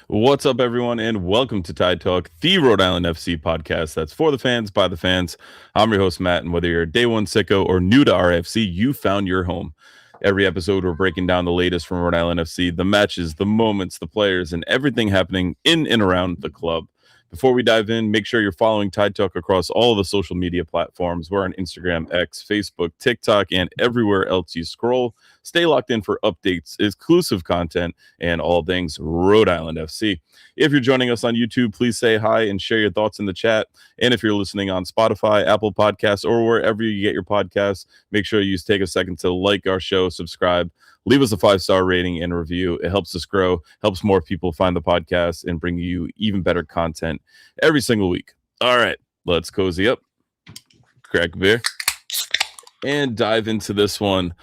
What's up, everyone, and welcome to Tide Talk, the Rhode Island FC podcast that's for the fans, by the fans. I'm your host, Matt, and whether you're a day one sicko or new to RIFC, you found your home. Every episode, we're breaking down the latest from Rhode Island FC, the matches, the moments, the players, and everything happening in and around the club. Before we dive in, make sure you're following Tide Talk across all of the social media platforms. We're on Instagram, X, Facebook, TikTok, and everywhere else you scroll. Stay locked in for updates, exclusive content, and all things Rhode Island FC. If you're joining us on YouTube, please say hi and share your thoughts in the chat. And if you're listening on Spotify, Apple Podcasts, or wherever you get your podcasts, make sure you take a second to like our show, subscribe, leave us a 5-star rating and review. It helps us grow, helps more people find the podcast, and bring you even better content every single week. All right, let's cozy up, crack a beer, and dive into this one.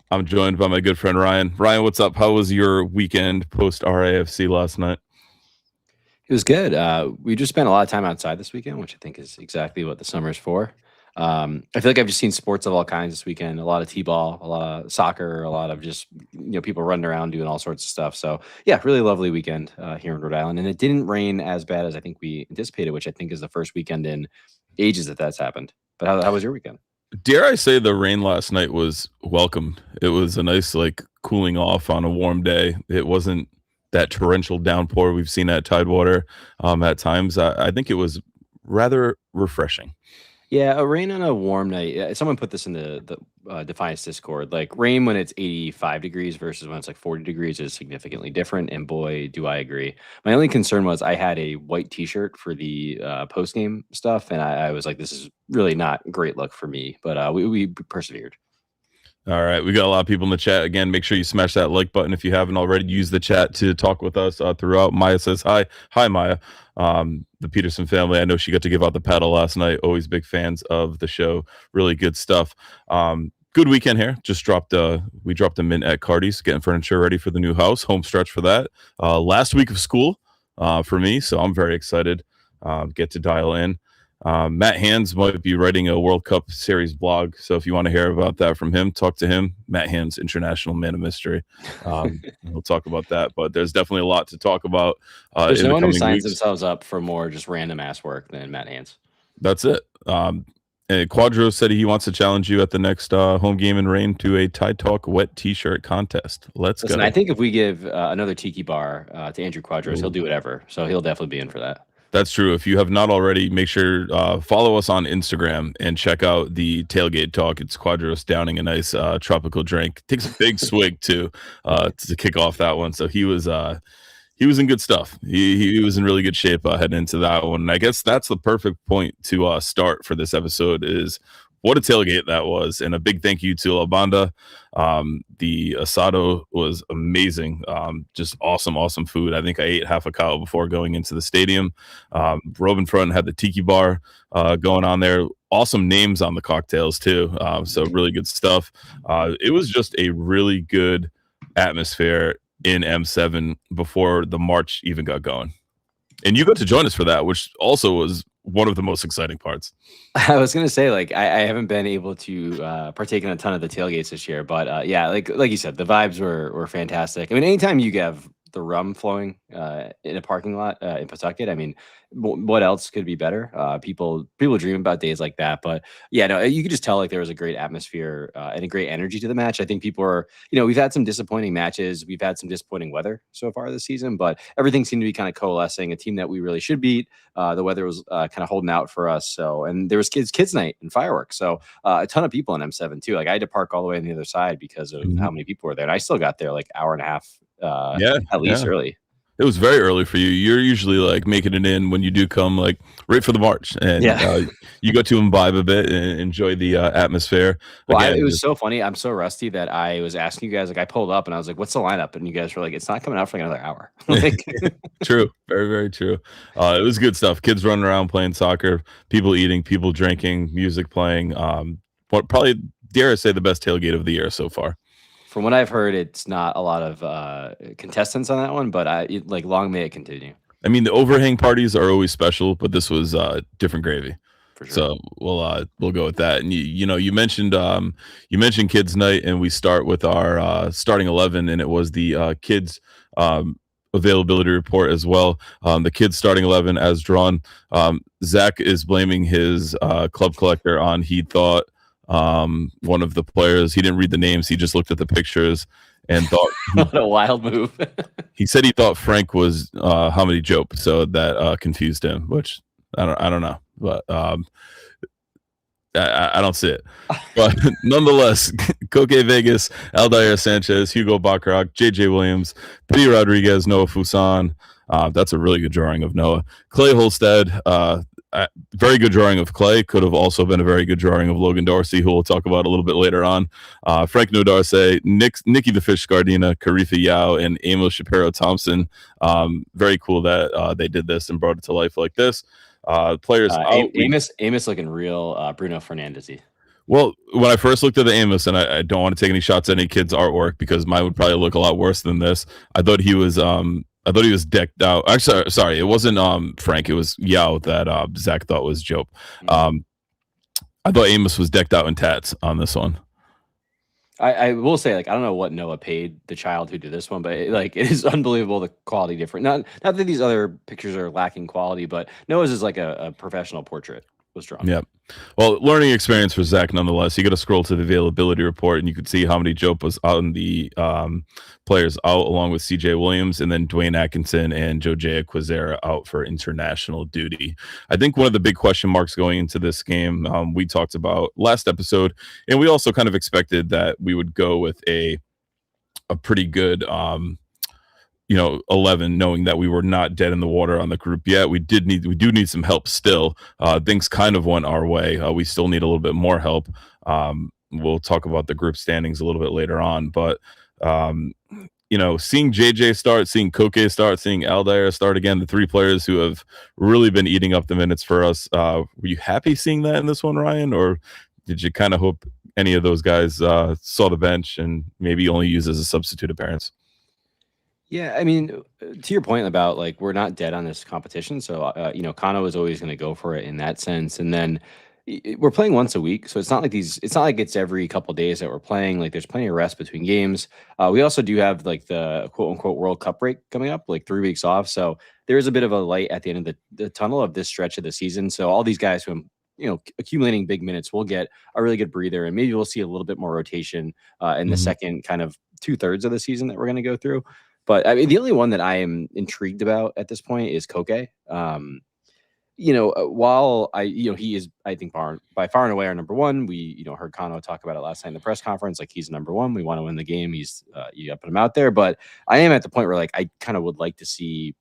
I'm joined by my good friend Ryan. Ryan, what's up? How was your weekend post RAFC last night? It was good. We just spent a lot of time outside this weekend, which I think is exactly what the summer is for. I feel like I've just seen sports of all kinds this weekend. A lot of t-ball, a lot of soccer, a lot of just people running around doing all sorts of stuff. So yeah, really lovely weekend here in Rhode Island, and it didn't rain as bad as I think we anticipated, which I think is the first weekend in ages that's happened. But how was your weekend? Dare I say the rain last night was welcomed. It was a nice cooling off on a warm day. It wasn't that torrential downpour we've seen at Tidewater at times. I think it was rather refreshing. Yeah, a rain on a warm night. Someone put this in the Defiance Discord. Like rain when it's 85 degrees versus when it's like 40 degrees is significantly different. And boy, do I agree. My only concern was I had a white T-shirt for the post game stuff, and I was like, this is really not a great look for me. But we persevered. All right, we got a lot of people in the chat. Again, make sure you smash that like button if you haven't already. Use the chat to talk with us throughout. Maya says hi. Hi, Maya. The Peterson family. I know she got to give out the paddle last night. Always big fans of the show. Really good stuff. Good weekend here. Just dropped we dropped a mint at Cardi's, getting furniture ready for the new house. Home stretch for that. Last week of school for me, so I'm very excited. Get to dial in. Matt Hands might be writing a World Cup Series blog, so if you want to hear about that from him, talk to him. Matt Hands, International Man of Mystery. We'll talk about that, but there's definitely a lot to talk about. There's no one who signs themselves up for more just random ass work than Matt Hands. That's it. And Quadro said he wants to challenge you at the next home game in rain to a Tide Talk wet T-shirt contest. Listen, go. I think if we give another tiki bar to Andrew Quadros, he'll do whatever. So he'll definitely be in for that. That's true. If you have not already, make sure follow us on Instagram and check out the tailgate talk. It's Quadros downing a nice tropical drink. Takes a big swig to kick off that one. So he was in good stuff. He was in really good shape heading into that one. And I guess that's the perfect point to start for this episode is what a tailgate that was. And a big thank you to La Banda. The asado was amazing. Just awesome food. I think I ate half a cow before going into the stadium. Robin Front had the tiki bar going on there. Awesome names on the cocktails too. So really good stuff. It was just a really good atmosphere in M7 before the march even got going. And you got to join us for that, which also was one of the most exciting parts. I was gonna say, I haven't been able to partake in a ton of the tailgates this year, but yeah, like you said, the vibes were fantastic. I mean, anytime you have the rum flowing in a parking lot in Pawtucket, I mean, what else could be better? People dream about days like that, but yeah, no, you could just tell there was a great atmosphere and a great energy to the match. I think people are, we've had some disappointing matches, we've had some disappointing weather so far this season, but everything seemed to be kind of coalescing. A team that we really should beat. The weather was kind of holding out for us. So, and there was kids night and fireworks. So a ton of people in M7 too. I had to park all the way on the other side because of how many people were there, and I still got there hour and a half. At least early. It was very early for you. You're usually making it in when you do come right for the march, and you got to imbibe a bit and enjoy the atmosphere. Well, it was so funny. I'm so rusty that I was asking you guys, I pulled up and I was like, what's the lineup? And you guys were like, it's not coming out for another hour. True. Very, very true. It was good stuff. Kids running around playing soccer, people eating, people drinking, music playing. Probably, dare I say, the best tailgate of the year so far. From what I've heard, it's not a lot of contestants on that one, but long may it continue. I mean, the overhang parties are always special, but this was different gravy. For sure. So we'll go with that. And you mentioned kids night, and we start with our starting 11, and it was the kids. availability report as well. The kid's starting 11 as drawn. Zach is blaming his club collector on he thought one of the players, he didn't read the names, he just looked at the pictures and thought What a wild move. he said he thought Frank was Hamidi Diop, so that confused him, which I don't know, but I don't see it. But nonetheless, Koke Vegas, Aldair Sanchez, Hugo Baccarat, JJ Williams, Petty Rodriguez, Noah Fusan. That's a really good drawing of Noah. Clay Holstead, very good drawing of Clay. Could have also been a very good drawing of Logan Dorsey, who we'll talk about a little bit later on. Frank Nodarce, Nikki the Fish Gardena, Karifa Yao, and Amos Shapiro Thompson. Very cool that they did this and brought it to life like this. Players out. Amos looking real Bruno Fernandes-y. Well, when I first looked at the Amos, and I don't want to take any shots at any kid's artwork because mine would probably look a lot worse than this. I thought he was decked out. Actually, sorry, it wasn't Frank. It was Yao that Zach thought was Jope. I thought Amos was decked out in tats on this one. I will say, like, I don't know what Noah paid the child who did this one, but it is unbelievable the quality different. Not that these other pictures are lacking quality, but Noah's is like a professional portrait was drawn. Yep. Well, learning experience for Zach nonetheless. You got to scroll to the availability report, and you could see how many Jope was out in the players out, along with CJ Williams, and then Dwayne Atkinson and Jojea Quazera out for international duty. I think one of the big question marks going into this game, we talked about last episode, and we also kind of expected that we would go with a pretty good 11, knowing that we were not dead in the water on the group yet. We do need some help still. Things kind of went our way. We still need a little bit more help. We'll talk about the group standings a little bit later on, but seeing JJ start, seeing Koke start, seeing Aldair start again, the three players who have really been eating up the minutes for us. Were you happy seeing that in this one, Ryan, or did you kind of hope any of those guys saw the bench and maybe only use as a substitute appearance? Yeah, I mean, to your point about like we're not dead on this competition, so Kano is always going to go for it in that sense. And then we're playing once a week, so it's not like it's every couple of days that we're playing. Like there's plenty of rest between games. We also do have like the quote unquote World Cup break coming up, like 3 weeks off. So there is a bit of a light at the end of the tunnel of this stretch of the season. So all these guys who accumulating big minutes will get a really good breather, and maybe we'll see a little bit more rotation in the second kind of 2/3 of the season that we're going to go through. But I mean, the only one that I am intrigued about at this point is Koke. While he is, I think, by far and away our number one. We, heard Kano talk about it last night in the press conference. Like he's number one. We want to win the game. He's, you got to put him out there. But I am at the point where like I kind of would like to see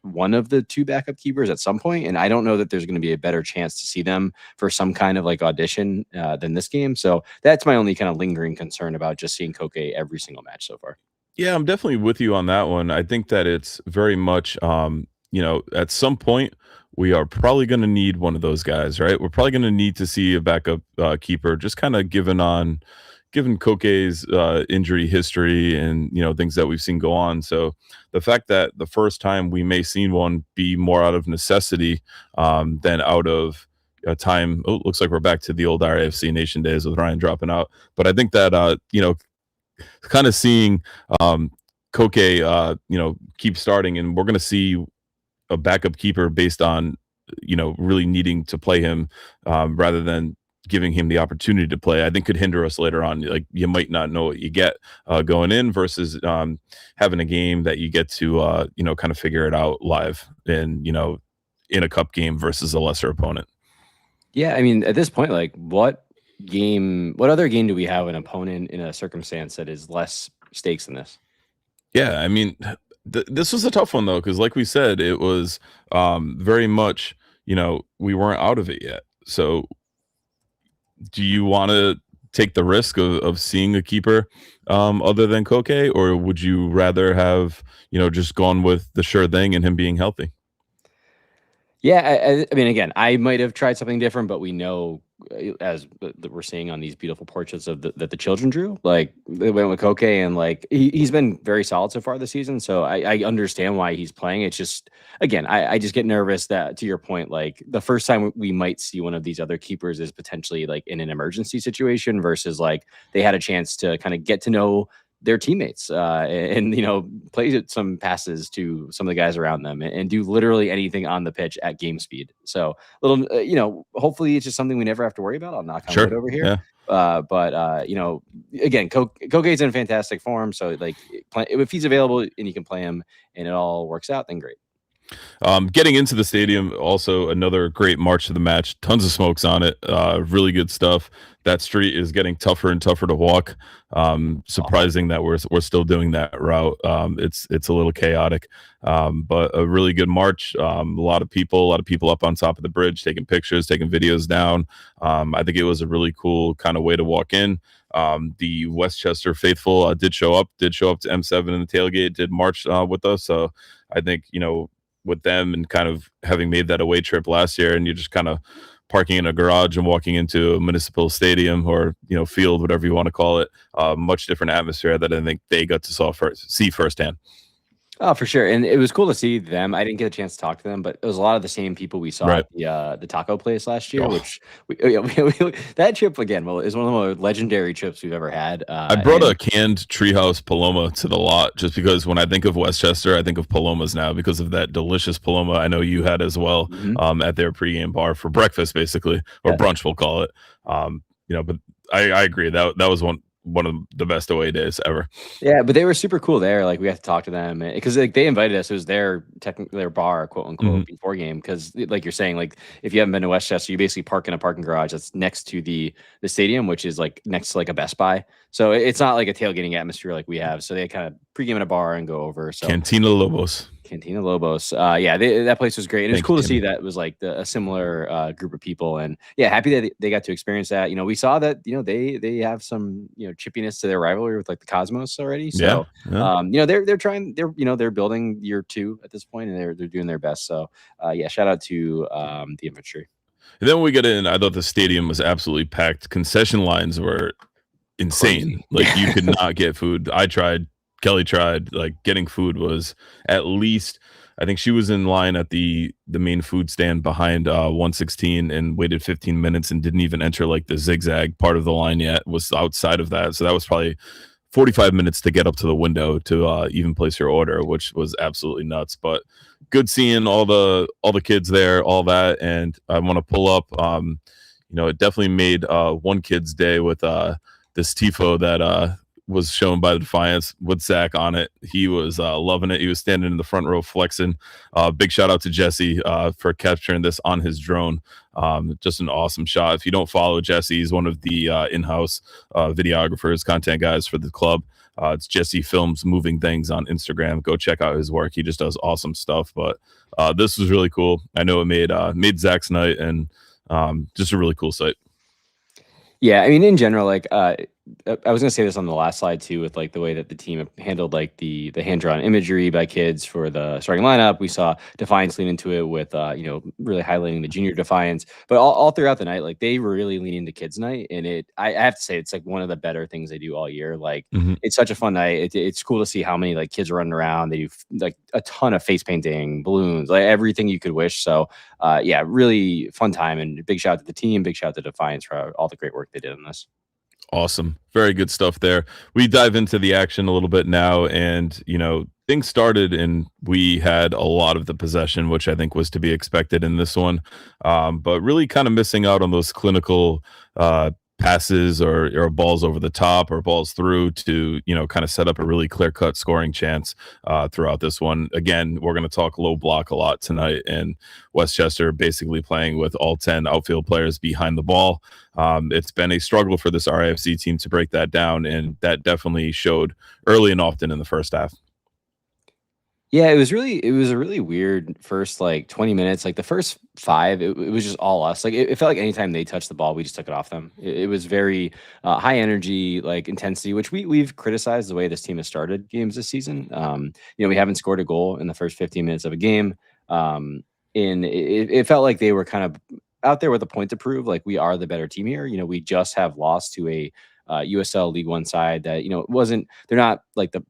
one of the two backup keepers at some point, and I don't know that there's going to be a better chance to see them for some kind of like audition than this game. So that's my only kind of lingering concern about just seeing Koke every single match so far. Yeah, I'm definitely with you on that one. I think that it's very much, at some point we are probably going to need one of those guys, right? We're probably going to need to see a backup keeper, just kind of given Koke's injury history and, things that we've seen go on. So the fact that the first time we may see one be more out of necessity than out of time. Oh, looks like we're back to the old RIFC Nation days with Ryan dropping out. But I think that, kind of seeing Koke, keep starting, and we're going to see a backup keeper based on, really needing to play him rather than giving him the opportunity to play, I think could hinder us later on. Like you might not know what you get going in versus having a game that you get to, kind of figure it out live and, in a cup game versus a lesser opponent. Yeah. I mean, at this point, like what other game do we have an opponent in a circumstance that is less stakes than this? Yeah, I mean, this was a tough one though, because like we said, it was very much, we weren't out of it yet. So do you want to take the risk of seeing a keeper other than Koke, or would you rather have, just gone with the sure thing and him being healthy? Yeah, I mean, again, I might have tried something different, but we know, as we're seeing on these beautiful portraits that the children drew, like they went with Koke, and like he's been very solid so far this season. So I understand why he's playing. It's just, again, I just get nervous that, to your point, like the first time we might see one of these other keepers is potentially like in an emergency situation versus like they had a chance to kind of get to know their teammates, and play some passes to some of the guys around them, and do literally anything on the pitch at game speed. So little, hopefully it's just something we never have to worry about. I'll knock on wood Sure. over here. Yeah. But again, Kogate's in fantastic form. So like, if he's available and you can play him and it all works out, then great. Getting into the stadium, also another great march to the match. Tons of smokes on it. Really good stuff. That street is getting tougher and tougher to walk. Surprising that we're still doing that route. It's a little chaotic, but a really good march. A lot of people up on top of the bridge taking pictures, taking videos down. I think it was a really cool kind of way to walk in. The Westchester faithful did show up to M7 in the tailgate, did march with us. So I think, with them and kind of having made that away trip last year, and you're just kind of parking in a garage and walking into a municipal stadium or field, whatever you want to call it, much different atmosphere that I think they got to see firsthand. Oh, for sure. And it was cool to see them. I didn't get a chance to talk to them, but it was a lot of the same people we saw at the taco place last year, which that trip again, is one of the more legendary trips we've ever had. I brought a canned treehouse Paloma to the lot just because when I think of Westchester, I think of Palomas now because of that delicious Paloma I know you had as well, at their pregame bar for breakfast, basically, or brunch, we'll call it. But I agree that was one of the best away days ever. Yeah, but they were super cool there. Like, we had to talk to them because like they invited us. It was their bar, quote unquote, before game. Because like you're saying, like if you haven't been to Westchester, you basically park in a parking garage that's next to the stadium, which is like next to like a Best Buy. So it's not like a tailgating atmosphere like we have. So they kind of pregame in a bar and go over. So Cantina Lobos. Yeah, that place was great. And it was cool to see that it was like a similar group of people. And yeah, happy that they got to experience that. We saw that they have some chippiness to their rivalry with like the Cosmos already. So they're trying. They're building year 2 at this point, and they're doing their best. So yeah, shout out to the infantry. And then when we got in, I thought the stadium was absolutely packed. Concession lines were insane. Like you could not get food. I tried. Kelly tried. Like getting food was at least, I think she was in line at the main food stand behind 116 and waited 15 minutes and didn't even enter like the zigzag part of the line yet, was outside of that. So that was probably 45 minutes to get up to the window to even place your order, which was absolutely nuts. But good seeing all the kids there, all that. And I want to pull up, it definitely made one kid's day with this tifo that was shown by the Defiance with Zach on it. He was loving it. He was standing in the front row flexing. Big shout out to Jesse for capturing this on his drone. Just an awesome shot. If you don't follow Jesse, he's one of the in-house videographers, content guys for the club. It's Jesse Films Moving Things on Instagram. Go check out his work. He just does awesome stuff. But this was really cool. I know it made Zach's night, and just a really cool site. Yeah, I mean, in general, like I was gonna say this on the last slide too, with like the way that the team handled like the hand-drawn imagery by kids for the starting lineup. We saw Defiance lean into it with really highlighting the junior Defiance, but all throughout the night, like they were really leaning into kids night, and I have to say it's like one of the better things they do all year. Like it's such a fun night. It's cool to see how many like kids are running around. They do like a ton of face painting, balloons, like everything you could wish. So yeah, really fun time, and big shout out to the team, big shout out to Defiance for all the great work they did in this. Awesome. Very good stuff there. We dive into the action a little bit now, and things started and we had a lot of the possession, which I think was to be expected in this one, but really kind of missing out on those clinical passes or balls over the top or balls through to kind of set up a really clear-cut scoring chance throughout this one. Again, we're going to talk low block a lot tonight, and Westchester basically playing with all 10 outfield players behind the ball. It's been a struggle for this RIFC team to break that down, and that definitely showed early and often in the first half. Yeah, it was a really weird first like 20 minutes. Like the first 5, it was just all us. Like it felt like anytime they touched the ball, we just took it off them. It was very high energy, like intensity, which we've criticized the way this team has started games this season. We haven't scored a goal in the first 15 minutes of a game. And it felt like they were kind of out there with a point to prove. Like we are the better team here. We just have lost to a USL League One side that they're not like the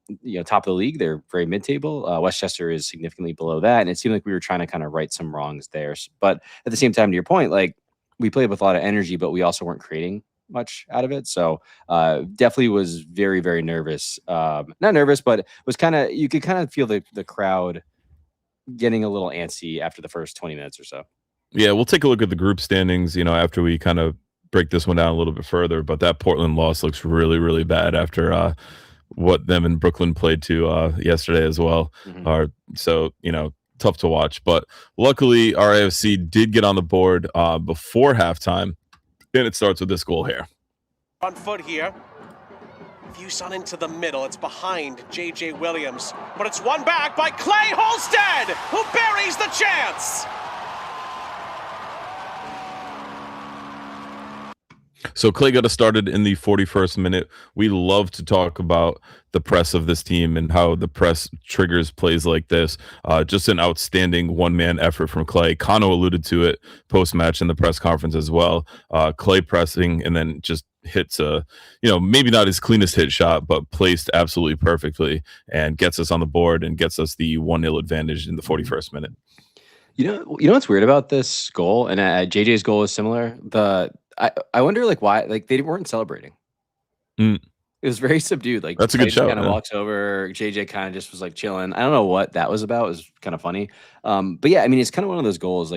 top of the league. They're very mid-table. Westchester is significantly below that, and it seemed like we were trying to kind of right some wrongs there. But at the same time, to your point, like we played with a lot of energy, but we also weren't creating much out of it. So definitely was very, very nervous. Not nervous, but was you could kind of feel the crowd getting a little antsy after the first 20 minutes or so. Yeah, we'll take a look at the group standings, after we kind of break this one down a little bit further. But that Portland loss looks really, really bad after what them and Brooklyn played to yesterday as well. So, tough to watch. But luckily, RIFC did get on the board before halftime. And it starts with this goal here. Front foot here. Fuson into the middle. It's behind J.J. Williams. But it's won back by Clay Holstead, who buries the chance. So Clay got us started in the 41st minute. We love to talk about the press of this team and how the press triggers plays like this. Just an outstanding one-man effort from Clay. Kano alluded to it post-match in the press conference as well. Clay pressing and then just hits maybe not his cleanest hit shot, but placed absolutely perfectly and gets us on the board and gets us the 1-0 advantage in the 41st minute. You know what's weird about this goal, and JJ's goal is similar. I wonder why they weren't celebrating. It was very subdued. That's a good shout. Kind of walks over. JJ kind of just was chilling. I don't know what that was about. It was kind of funny. But yeah, I mean, it's kind of one of those goals.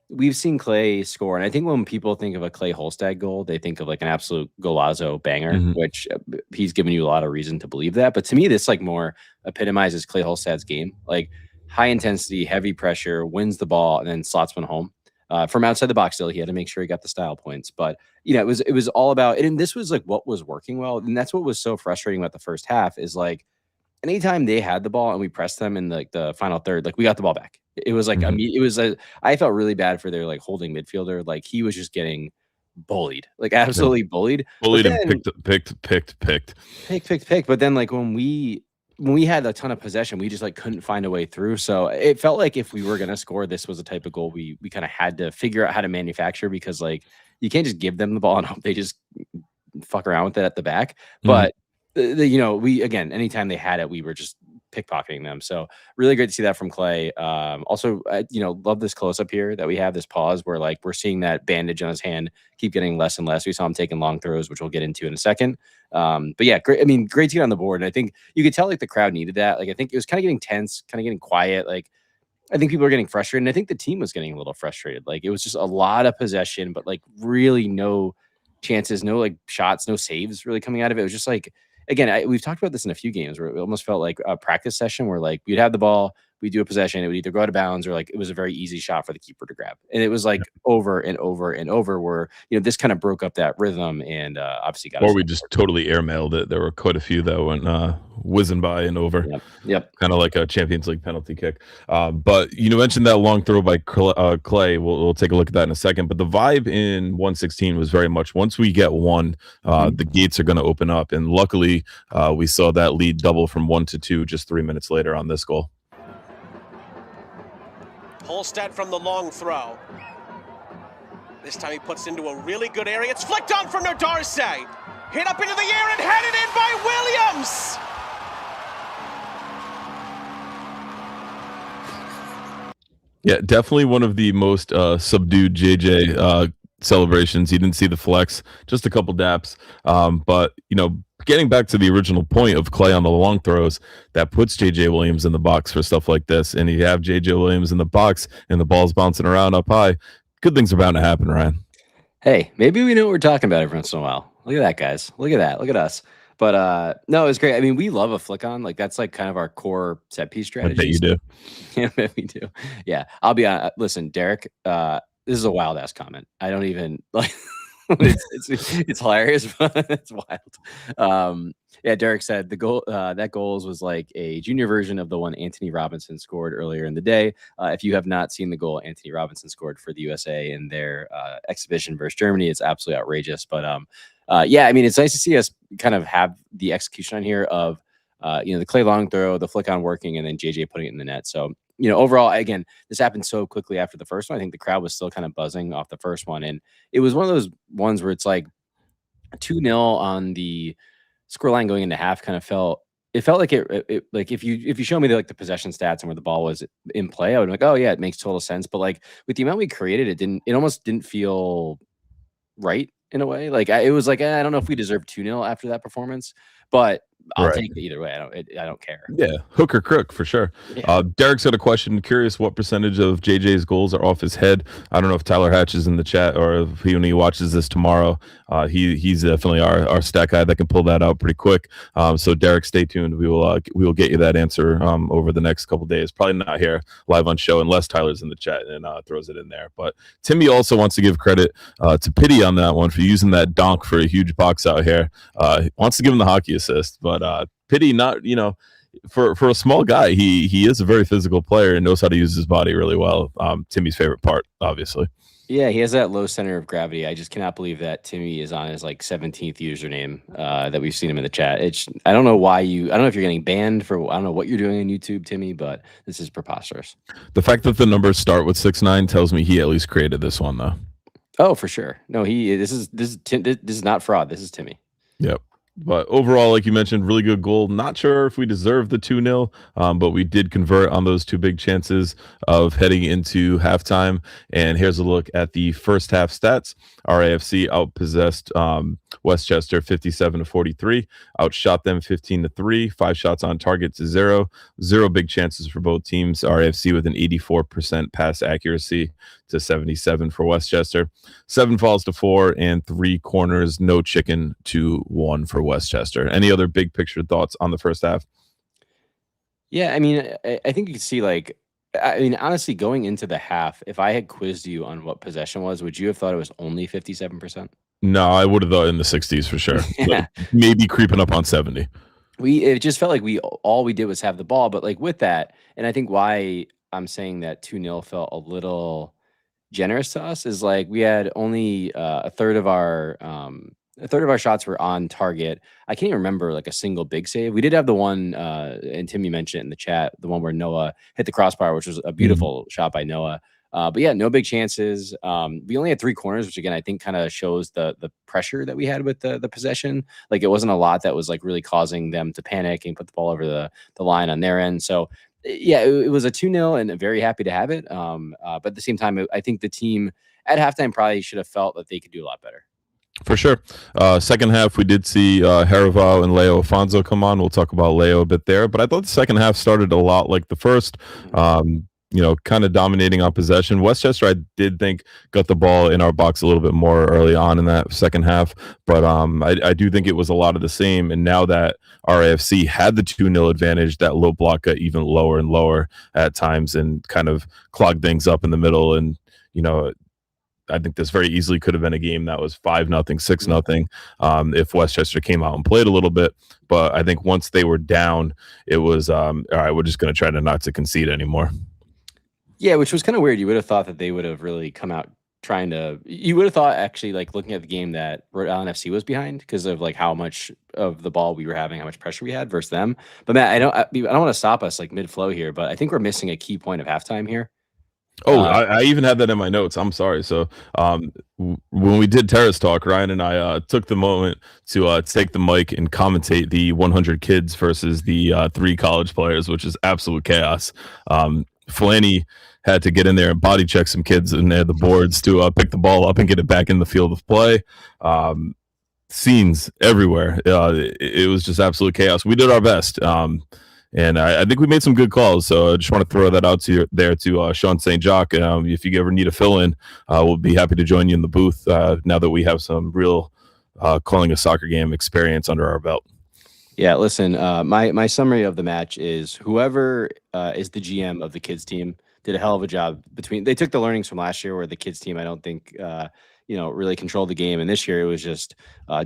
We've seen Clay score, and I think when people think of a Clay Holstead goal, they think of an absolute golazo banger, which he's given you a lot of reason to believe that. But to me, this more epitomizes Clay Holstead's game. High intensity, heavy pressure, wins the ball, and then slots one home. From outside the box still, he had to make sure he got the style points. But, it was all about it. And this was what was working well. And that's what was so frustrating about the first half is anytime they had the ball and we pressed them in the final third, we got the ball back. It was I felt really bad for their holding midfielder. He was just getting bullied, absolutely bullied. Bullied and picked. But then when we had a ton of possession, we just couldn't find a way through. So it felt like if we were going to score, this was the type of goal we kind of had to figure out how to manufacture, because you can't just give them the ball and hope they just fuck around with it at the back. But we, again, anytime they had it, we were just pickpocketing them. So really great to see that from Clay. Also, love this close up here that we have, this pause where we're seeing that bandage on his hand keep getting less and less. We saw him taking long throws, which we'll get into in a second. But yeah, great. I mean, great to get on the board. And I think you could tell the crowd needed that. I think it was kind of getting tense, kind of getting quiet. I think people are getting frustrated, and I think the team was getting a little frustrated. It was just a lot of possession, but really no chances, no shots, no saves really coming out of it. It was just again, we've talked about this in a few games where it almost felt like a practice session where we'd have the ball, we'd do a possession, it would either go out of bounds or it was a very easy shot for the keeper to grab. And it was over and over and over where, this kind of broke up that rhythm and obviously got. Or we just totally airmailed it. There were quite a few that went whizzing by and over. Yep. Kind of like a Champions League penalty kick. But you mentioned that long throw by Clay. We'll take a look at that in a second. But the vibe in 116 was very much once we get one, the gates are going to open up. And luckily, we saw that lead double from 1-2 just 3 minutes later on this goal. Holstead from the long throw. This time he puts into a really good area. It's flicked on from Darce. Hit up into the air and headed in by Williams. Yeah, definitely one of the most subdued JJ celebrations. You didn't see the flex, just a couple daps. But, getting back to the original point of Clay on the long throws, that puts JJ Williams in the box for stuff like this. And you have JJ Williams in the box and the ball's bouncing around up high. Good things are bound to happen, Ryan. Hey, maybe we know what we're talking about every once in a while. Look at that, guys. Look at that. Look at us. But no, it's great. I mean, we love a flick on. That's kind of our core set piece strategy. I bet you do. Yeah, we do. Yeah. I'll be honest. Listen, Derek, this is a wild ass comment. I don't even it's hilarious, but it's wild. Yeah, Derek said the goal that goals was like a junior version of the one Anthony Robinson scored earlier in the day. If you have not seen the goal Anthony Robinson scored for the USA in their exhibition versus Germany, it's absolutely outrageous. But yeah, I mean, it's nice to see us kind of have the execution on here of the Clay long throw, the flick on working, and then JJ putting it in the net. So overall, again, this happened so quickly after the first one. I think the crowd was still kind of buzzing off the first one. And it was one of those ones where it's 2-0 on the scoreline going into half it felt like it like if you show me the possession stats and where the ball was in play, I would be like, oh yeah, it makes total sense. But with the amount we created, it almost didn't feel right. in a way. Like it was like I don't know if we deserve 2-0 after that performance, but I'll Right. take it either way. I don't care. Yeah, hook or crook for sure. Yeah. Derek's got a question. Curious what percentage of JJ's goals are off his head. I don't know if Tyler Hatch is in the chat or if when he watches this tomorrow. He's definitely our stat guy that can pull that out pretty quick. So Derek, stay tuned. We will get you that answer over the next couple days. Probably not here live on show unless Tyler's in the chat and throws it in there. But Timmy also wants to give credit to Pity on that one for using that donk for a huge box out here. Wants to give him the hockey assist, but Pity, not, for a small guy, he is a very physical player and knows how to use his body really well. Timmy's favorite part, obviously. Yeah, he has that low center of gravity. I just cannot believe that Timmy is on his like 17th username that we've seen him in the chat. I don't know why I don't know if you're getting banned for, I don't know what you're doing on YouTube, Timmy, but this is preposterous. The fact that the numbers start with 6'9" tells me he at least created this one, though. Oh, for sure. No, this is not fraud. This is Timmy. Yep. But overall, like you mentioned, really good goal. Not sure if we deserve the 2-0, but we did convert on those two big chances of heading into halftime. And here's a look at the first half stats. RIFC outpossessed Westchester 57-43, outshot them 15-3, 5 shots on target to 0 big chances for both teams. RIFC with an 84% pass accuracy to 77 for Westchester, 7 falls to 4, and 3 corners, no chicken to 1 for Westchester. Any other big picture thoughts on the first half? Yeah, I mean, I think you can see, like, I mean, honestly, going into the half, if I had quizzed you on what possession was, would you have thought it was only 57%? No, I would have thought in the 60s for sure. Yeah. Maybe creeping up on 70. It just felt like all we did was have the ball, but like with that, and I think why I'm saying that 2-0 felt a little generous to us is like we had only a third of our shots were on target. I can't even remember like a single big save. We did have the one, and Timmy mentioned it in the chat, the one where Noah hit the crossbar, which was a beautiful shot by Noah. But yeah, no big chances. We only had 3 corners, which again I think kind of shows the pressure that we had with the possession. Like it wasn't a lot that was like really causing them to panic and put the ball over the line on their end. So yeah, it was a 2-0 and very happy to have it. But at the same time, I think the team at halftime probably should have felt that they could do a lot better. For sure. Second half, we did see Harival and Leo Afonso come on. We'll talk about Leo a bit there. But I thought the second half started a lot like the first. Kind of dominating on possession. Westchester, I did think, got the ball in our box a little bit more early on in that second half, but I do think it was a lot of the same. And now that RIFC had the 2-0 advantage, that low block got even lower and lower at times and kind of clogged things up in the middle. And, I think this very easily could have been a game that was 5-0, 6-0 if Westchester came out and played a little bit. But I think once they were down, it was, all right, we're just going to try not to concede anymore. Yeah, which was kind of weird. You would have thought that they would have really come out you would have thought actually like looking at the game that Rhode Island FC was behind because of like how much of the ball we were having, how much pressure we had versus them. But Matt, I don't want to stop us like mid flow here, but I think we're missing a key point of halftime here. Oh, I even had that in my notes. I'm sorry. So when we did Terrace Talk, Ryan and I took the moment to take the mic and commentate the 100 kids versus the 3 college players, which is absolute chaos. Flanny had to get in there and body check some kids in there, the boards, to pick the ball up and get it back in the field of play. Scenes everywhere. It was just absolute chaos. We did our best. And I think we made some good calls. So I just want to throw that out to Sean St. Jacques. If you ever need a fill-in, we'll be happy to join you in the booth now that we have some real calling a soccer game experience under our belt. Yeah, listen, my summary of the match is whoever is the GM of the kids team did a hell of a job. They took the learnings from last year where the kids team, I don't think, really controlled the game. And this year it was just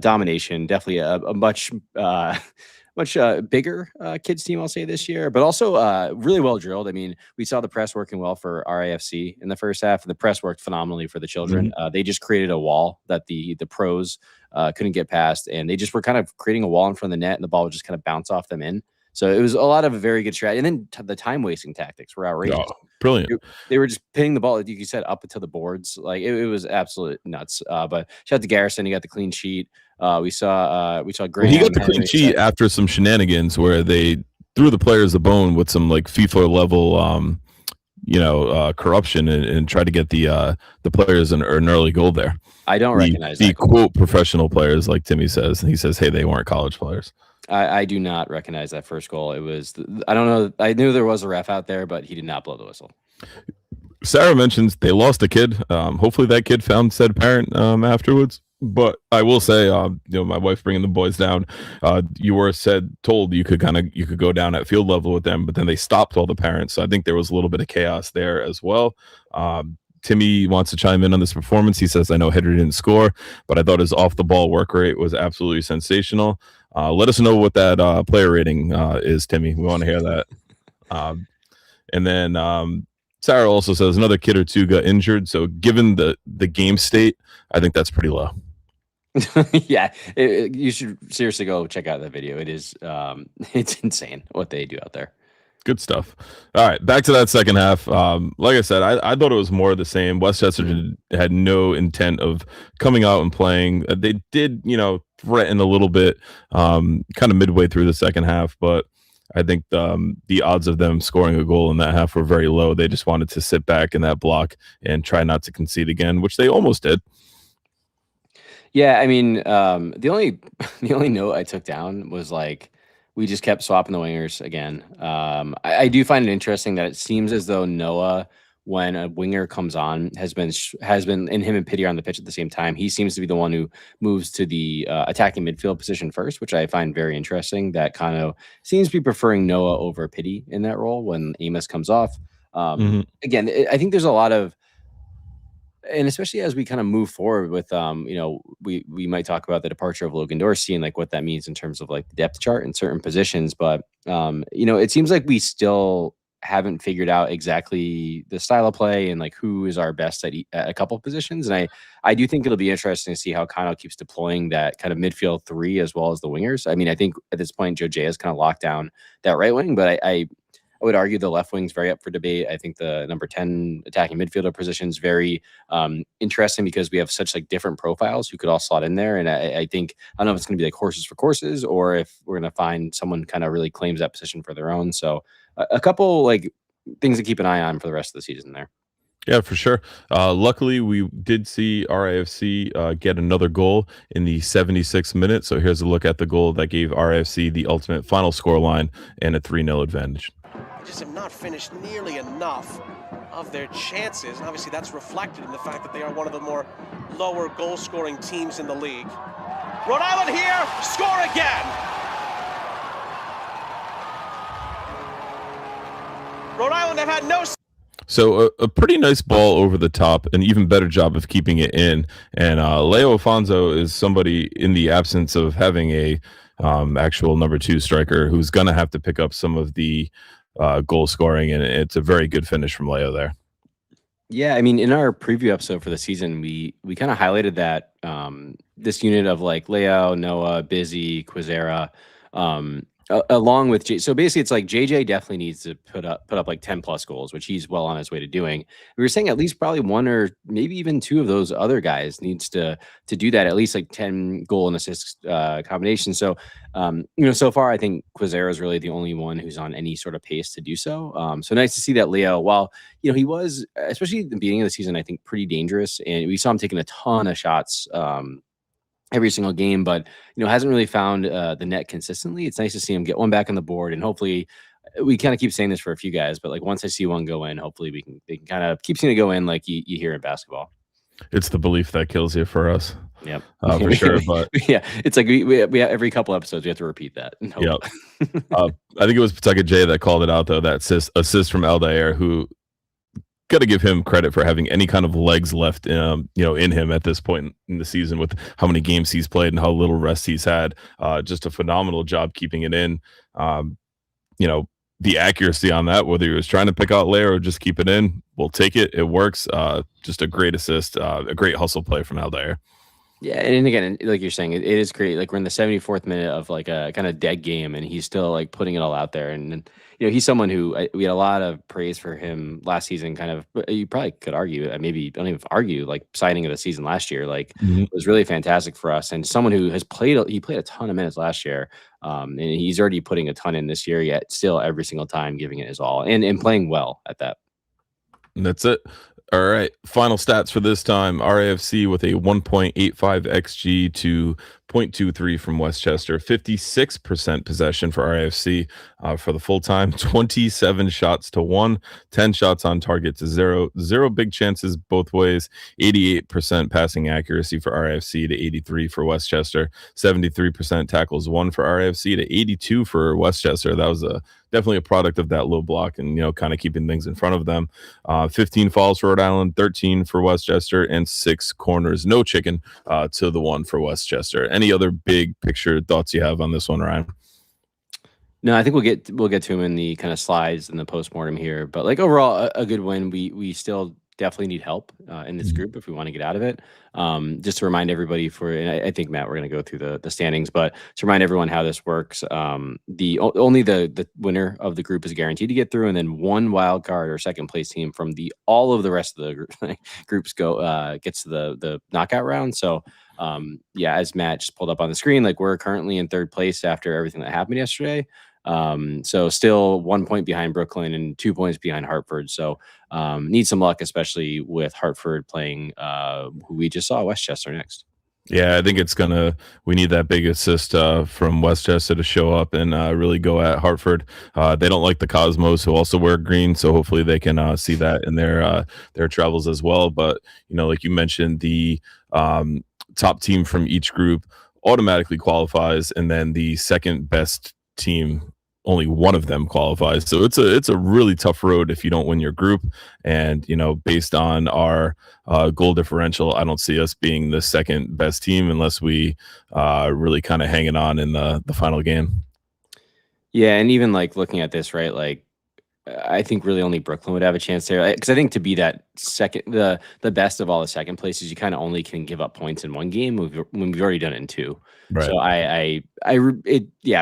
domination, definitely a much bigger kids team, I'll say, this year, but also really well drilled. I mean, we saw the press working well for RIFC in the first half. The press worked phenomenally for the children. They just created a wall that the pros couldn't get past, and they just were kind of creating a wall in front of the net, and the ball would just kind of bounce off them in. So it was a lot of a very good strategy. And then the time wasting tactics were outrageous. Oh, brilliant. They were just pinning the ball, like you said, up into the boards. Like it was absolute nuts. But shout out to Garrison. He got the clean sheet. We saw Graham. He got the clean sheet after some shenanigans where they threw the players a bone with some like FIFA level corruption and try to get the players an early goal there. I don't recognize the that goal. quote professional players, like Timmy says. He says, hey, they weren't college players. I do not recognize that first goal. It was, I don't know. I knew there was a ref out there, but he did not blow the whistle. Sarah mentions they lost a kid. Hopefully that kid found said parent afterwards. But I will say, my wife bringing the boys down, you were told you could go down at field level with them, but then they stopped all the parents. So I think there was a little bit of chaos there as well. Timmy wants to chime in on this performance. He says, I know Hedry didn't score, but I thought his off the ball work rate was absolutely sensational. Let us know what that player rating is, Timmy. We want to hear that. And then Sarah also says another kid or two got injured. So given the game state, I think that's pretty low. Yeah, you should seriously go check out that video. It is it's insane what they do out there. Good stuff. All right, back to that second half. Like I said, I thought it was more of the same. Westchester had no intent of coming out and playing. They did, threaten a little bit kind of midway through the second half, but I think the odds of them scoring a goal in that half were very low. They just wanted to sit back in that block and try not to concede again, which they almost did. Yeah, I mean, the only note I took down was we just kept swapping the wingers again. I do find it interesting that it seems as though Noah, when a winger comes on, has been and him and Pity are on the pitch at the same time. He seems to be the one who moves to the attacking midfield position first, which I find very interesting. That kind of seems to be preferring Noah over Pity in that role when Amos comes off. Again, I think there's a lot of, and especially as we kind of move forward with, we might talk about the departure of Logan Dorsey and what that means in terms of the depth chart in certain positions. But, it seems like we still haven't figured out exactly the style of play and who is our best at a couple of positions. And I do think it'll be interesting to see how Kano keeps deploying that kind of midfield three as well as the wingers. I mean, I think at this point, Joe J has kind of locked down that right wing, but I would argue the left wing's very up for debate. I think the number 10 attacking midfielder position is very interesting because we have such different profiles who could all slot in there. And I think, I don't know if it's going to be horses for courses or if we're going to find someone kind of really claims that position for their own. So a couple things to keep an eye on for the rest of the season there. Yeah, for sure. Luckily, we did see RIFC get another goal in the 76th minute. So here's a look at the goal that gave RIFC the ultimate final scoreline and a 3-0 advantage. They just have not finished nearly enough of their chances. And obviously, that's reflected in the fact that they are one of the more lower goal-scoring teams in the league. Rhode Island here, score again! Rhode Island have had no... So a pretty nice ball over the top, an even better job of keeping it in. And Leo Afonso is somebody in the absence of having a actual number 2 striker who's going to have to pick up some of the goal scoring, and it's a very good finish from Leo there. Yeah, I mean, in our preview episode for the season, we kind of highlighted that this unit of Leo, Noah, Busy, Quizera, along with so basically it's JJ definitely needs to put up 10 plus goals, which he's well on his way to doing. We were saying at least probably one or maybe even 2 of those other guys needs to do that, at least 10 goal and assist combination. So so far I think Quizera is really the only one who's on any sort of pace to do so. So nice to see that Leo, while he was, especially at the beginning of the season, I think pretty dangerous, and we saw him taking a ton of shots every single game, but hasn't really found the net consistently. It's nice to see him get one back on the board, and hopefully, we kind of keep saying this for a few guys, but once I see one go in, hopefully they can kind of keep seeing it go in you hear in basketball. It's the belief that kills you for us. Yep, for sure. But yeah, it's we have every couple episodes we have to repeat that. Yep. I think it was Pawtucket J that called it out though. That assist from Aldair, who got to give him credit for having any kind of legs left, in him at this point in the season with how many games he's played and how little rest he's had. Just a phenomenal job keeping it in. The accuracy on that, whether he was trying to pick out Lair or just keep it in, we'll take it. It works. Just a great assist, a great hustle play from Aldair. Yeah, and again, like you're saying, it is great. We're in the 74th minute of a kind of dead game, and he's still putting it all out there. And he's someone who we had a lot of praise for him last season. Kind of, you probably could argue, maybe don't even argue, signing of the season last year, was really fantastic for us. And someone who has played a ton of minutes last year, and he's already putting a ton in this year. Yet still every single time giving it his all and playing well at that. And that's it. All right. Final stats for this time. RIFC with a 1.85 XG to 0.23 from Westchester. 56% possession for RIFC for the full time. 27 shots to 1. 10 shots on target to 0. 0 big chances both ways. 88% passing accuracy for RIFC to 83 for Westchester. 73% tackles 1 for RIFC to 82 for Westchester. That was definitely a product of that low block and, kind of keeping things in front of them. 15 falls for Rhode Island, 13 for Westchester, and 6 corners. No chicken to the 1 for Westchester. Any other big picture thoughts you have on this one, Ryan? No, I think we'll get to him in the kind of slides and the postmortem here. But like overall, a good win. We still definitely need help in this group if we want to get out of it. Just to remind everybody and I think, Matt, we're going to go through the standings, but to remind everyone how this works, only the winner of the group is guaranteed to get through, and then one wild card or second place team from all of the rest of the groups gets to the knockout round. So as Matt just pulled up on the screen, like we're currently in third place after everything that happened yesterday. So still 1 point behind Brooklyn and 2 points behind Hartford. So need some luck, especially with Hartford playing who we just saw, Westchester, next. Yeah, I think we need that big assist from Westchester to show up and really go at Hartford. They don't like the Cosmos, who also wear green, so hopefully they can see that in their travels as well. But, like you mentioned, the top team from each group automatically qualifies, and then the second best team, only one of them qualifies. So it's a really tough road if you don't win your group. And based on our goal differential, I don't see us being the second best team unless we really kind of hanging on in the final game. Yeah, and even like looking at this, right, like I think really only Brooklyn would have a chance there, because I think to be that second, the best of all the second places, you kind of only can give up points in one game when we've already done it in 2. Right. So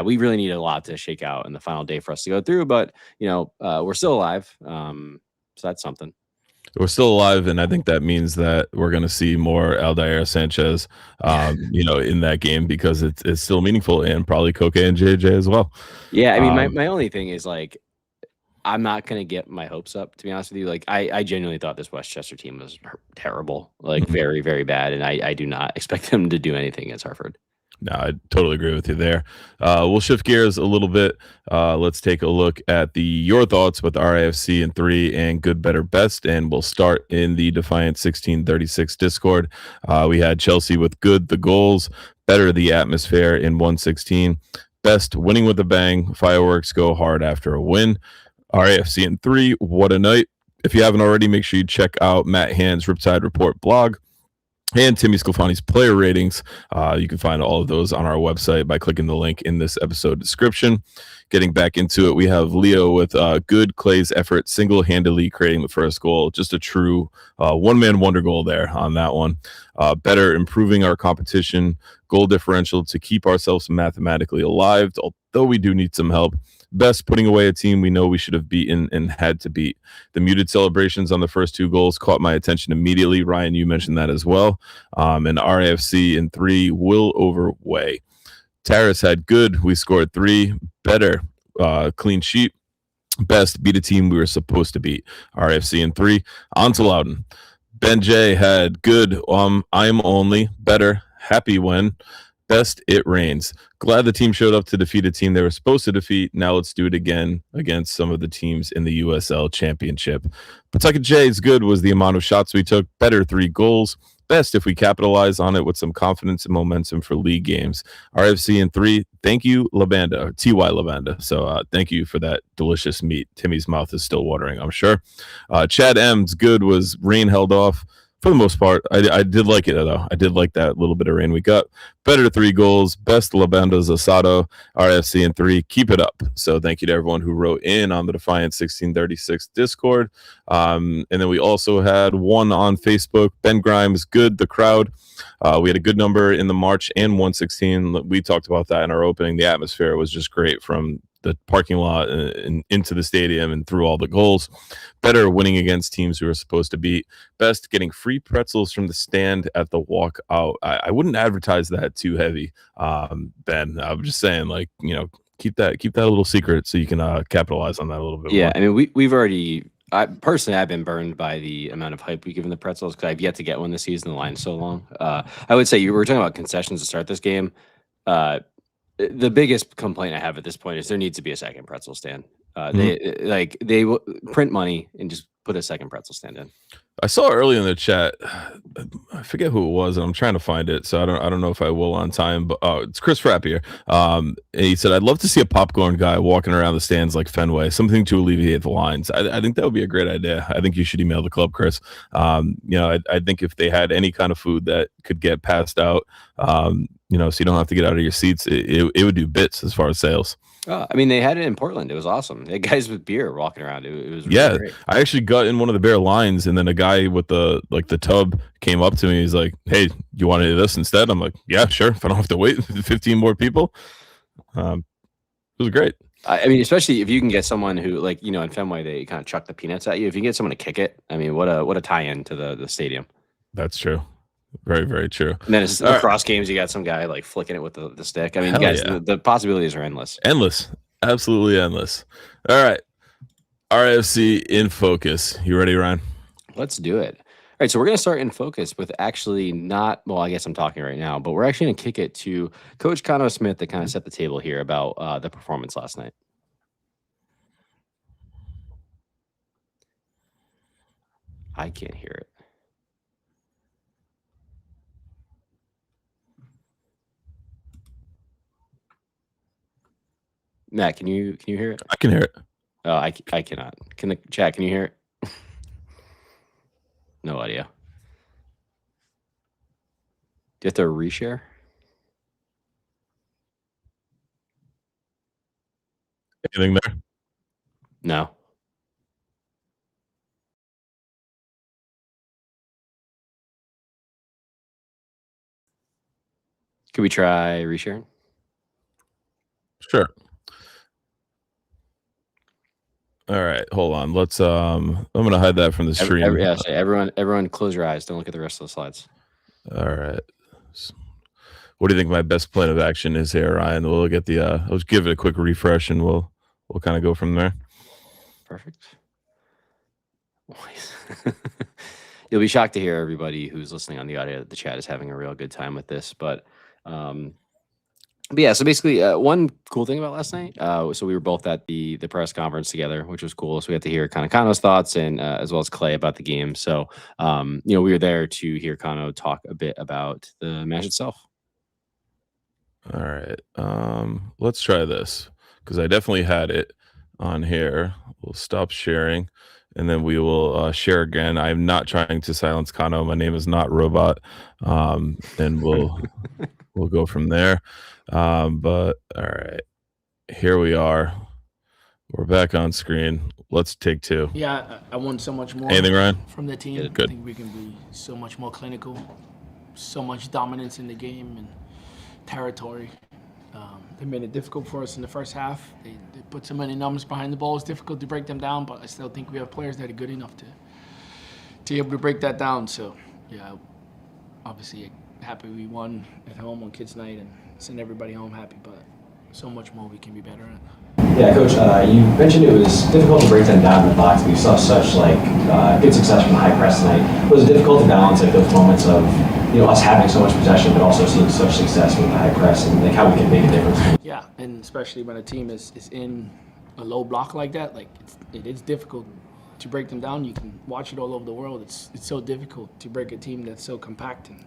we really need a lot to shake out in the final day for us to go through, but we're still alive, so that's something. We're still alive, and I think that means that we're going to see more Aldair Sanchez, in that game, because it's still meaningful, and probably Koke and JJ as well. Yeah, I mean, my only thing is like, I'm not going to get my hopes up, to be honest with you. Like, I genuinely thought this Westchester team was terrible, like very, very bad. And I do not expect them to do anything against Hartford. No, I totally agree with you there. We'll shift gears a little bit. Let's take a look at your thoughts with RIFC in 3 and good, better, best. And we'll start in the Defiant 1636 Discord. We had Chelsea with good, the goals, better, the atmosphere in 116. Best, winning with a bang, fireworks go hard after a win. RIFC in 3, what a night. If you haven't already, make sure you check out Matt Hand's Riptide Report blog and Timmy Sclafani's player ratings. You can find all of those on our website by clicking the link in this episode description. Getting back into it, we have Leo with good Clay's effort, single-handedly creating the first goal. Just a true one-man wonder goal there on that one. Better, improving our competition, goal differential to keep ourselves mathematically alive, although we do need some help. Best, putting away a team we know we should have beaten and had to beat. The muted celebrations on the first 2 goals caught my attention immediately. Ryan, you mentioned that as well. And RIFC in 3 will overweigh. Terrace had good. We scored 3. Better, clean sheet. Best, beat a team we were supposed to beat. RIFC in 3. On to Loudon. Ben J had good. I'm only. Better, happy when. Best, it rains. Glad the team showed up to defeat a team they were supposed to defeat. Now let's do it again against some of the teams in the USL Championship. Pawtucket J's good was the amount of shots we took. Better, 3 goals. Best, if we capitalize on it with some confidence and momentum for league games. RFC in 3. Thank you, Labanda, TY Labanda. So thank you for that delicious meat. Timmy's mouth is still watering, I'm sure. Chad M's good was rain held off. For the most part, I did like it, though. I did like that little bit of rain we got. Better, 3 goals. Best, Labanda's Asado. RFC in 3. Keep it up. So thank you to everyone who wrote in on the Defiant 1636 Discord. And then we also had one on Facebook. Ben Grimes, good. The crowd. We had a good number in the March and 116. We talked about that in our opening. The atmosphere was just great from the parking lot and into the stadium and through all the goals. Better, winning against teams who are supposed to beat. Best, getting free pretzels from the stand at the walkout. I wouldn't advertise that too heavy, Ben. I'm just saying, keep that a little secret so you can capitalize on that a little bit. Yeah, more. I mean, we've already I've been burned by the amount of hype we give in the pretzels because I've yet to get one this season. The line's so long. I would say you were talking about concessions to start this game. The biggest complaint I have at this point is there needs to be a second pretzel stand. They will print money and just put a second pretzel stand in. I saw early in the chat, I forget who it was, and I'm trying to find it, so I don't know if I will on time. But it's Chris Frappier. And he said, "I'd love to see a popcorn guy walking around the stands like Fenway, something to alleviate the lines." I think that would be a great idea. I think you should email the club, Chris. I think if they had any kind of food that could get passed out, so you don't have to get out of your seats, it would do bits as far as sales. I mean, they had it in Portland. It was awesome. They had guys with beer walking around. It was really great. I actually got in one of the bear lines, and then a guy with the tub came up to me. He's like, "Hey, you want any of this instead?" I'm like, "Yeah, sure. If I don't have to wait 15 more people." It was great. I mean, especially if you can get someone who, in Fenway, they kind of chuck the peanuts at you. If you can get someone to kick it, I mean, what a tie-in to the stadium. That's true. Very, very true. And then it's across games, you got some guy like flicking it with the stick. I mean, guys, the possibilities are endless. Endless. Absolutely endless. All right. RIFC in focus. You ready, Ryan? Let's do it. All right. So we're going to start in focus with actually not, well, I guess I'm talking right now, but we're actually going to kick it to Coach Cano Smith to kind of set the table here about the performance last night. I can't hear it. Matt, can you hear it? I can hear it. Oh, I cannot. Can the chat? Can you hear it? No audio. Do you have to reshare? Anything there? No. Could we try resharing? Sure. All right, hold on. Let's I'm gonna hide that from the stream. Everyone close your eyes. Don't look at the rest of the slides. All right. What do you think my best plan of action is here, Ryan? We'll get let's give it a quick refresh and we'll kind of go from there. Perfect. You'll be shocked to hear everybody who's listening on the audio that the chat is having a real good time with this, but yeah, so basically one cool thing about last night, so we were both at the press conference together, which was cool. So we had to hear kind of Cano's thoughts and as well as Clay about the game. So, we were there to hear Cano talk a bit about the match itself. All right. Let's try this because I definitely had it on here. We'll stop sharing and then we will share again. I'm not trying to silence Cano. My name is not Robot. And we'll go from there. But all right, here we are. We're back on screen. Let's take two. Yeah, I want so much more. Anything, Ryan? From the team. Yeah, good. I think we can be so much more clinical, so much dominance in the game and territory. They made it difficult for us in the first half. They put so many numbers behind the ball. It's difficult to break them down, but I still think we have players that are good enough to be able to break that down. So, yeah, obviously happy we won at home on Kids Night and send everybody home happy, but so much more we can be better at. Yeah, Coach, you mentioned it was difficult to break them down in the box. We saw such good success from the high press tonight. Was it difficult to balance those moments of us having so much possession, but also seeing such success with the high press and how we can make a difference? Yeah, and especially when a team is in a low block like that, it is difficult to break them down. You can watch it all over the world. It's so difficult to break a team that's so compact and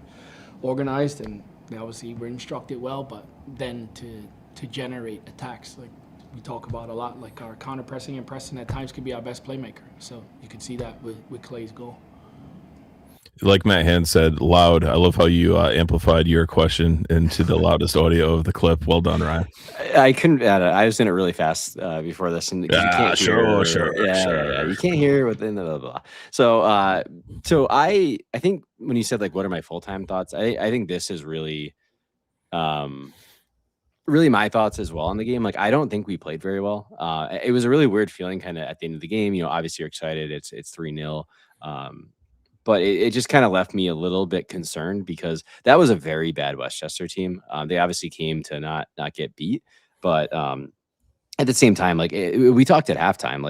organized, and obviously we're instructed well, but then to generate attacks like we talk about a lot, like our counter pressing and pressing at times could be our best playmaker. So you can see that with Clay's goal. Like Matt Hand said, loud. I love how you amplified your question into the loudest audio of the clip. Well done, Ryan. I couldn't add it. I was in it really fast before this, and sure. You can't hear within the blah, blah, blah. So I think when you said what are my full-time thoughts, I think this is really really my thoughts as well on the game. I don't think we played very well. It was a really weird feeling kind of at the end of the game. Obviously you're excited. It's 3-0. But it just kind of left me a little bit concerned because that was a very bad Westchester team. They obviously came to not get beat, but at the same time, we talked at halftime,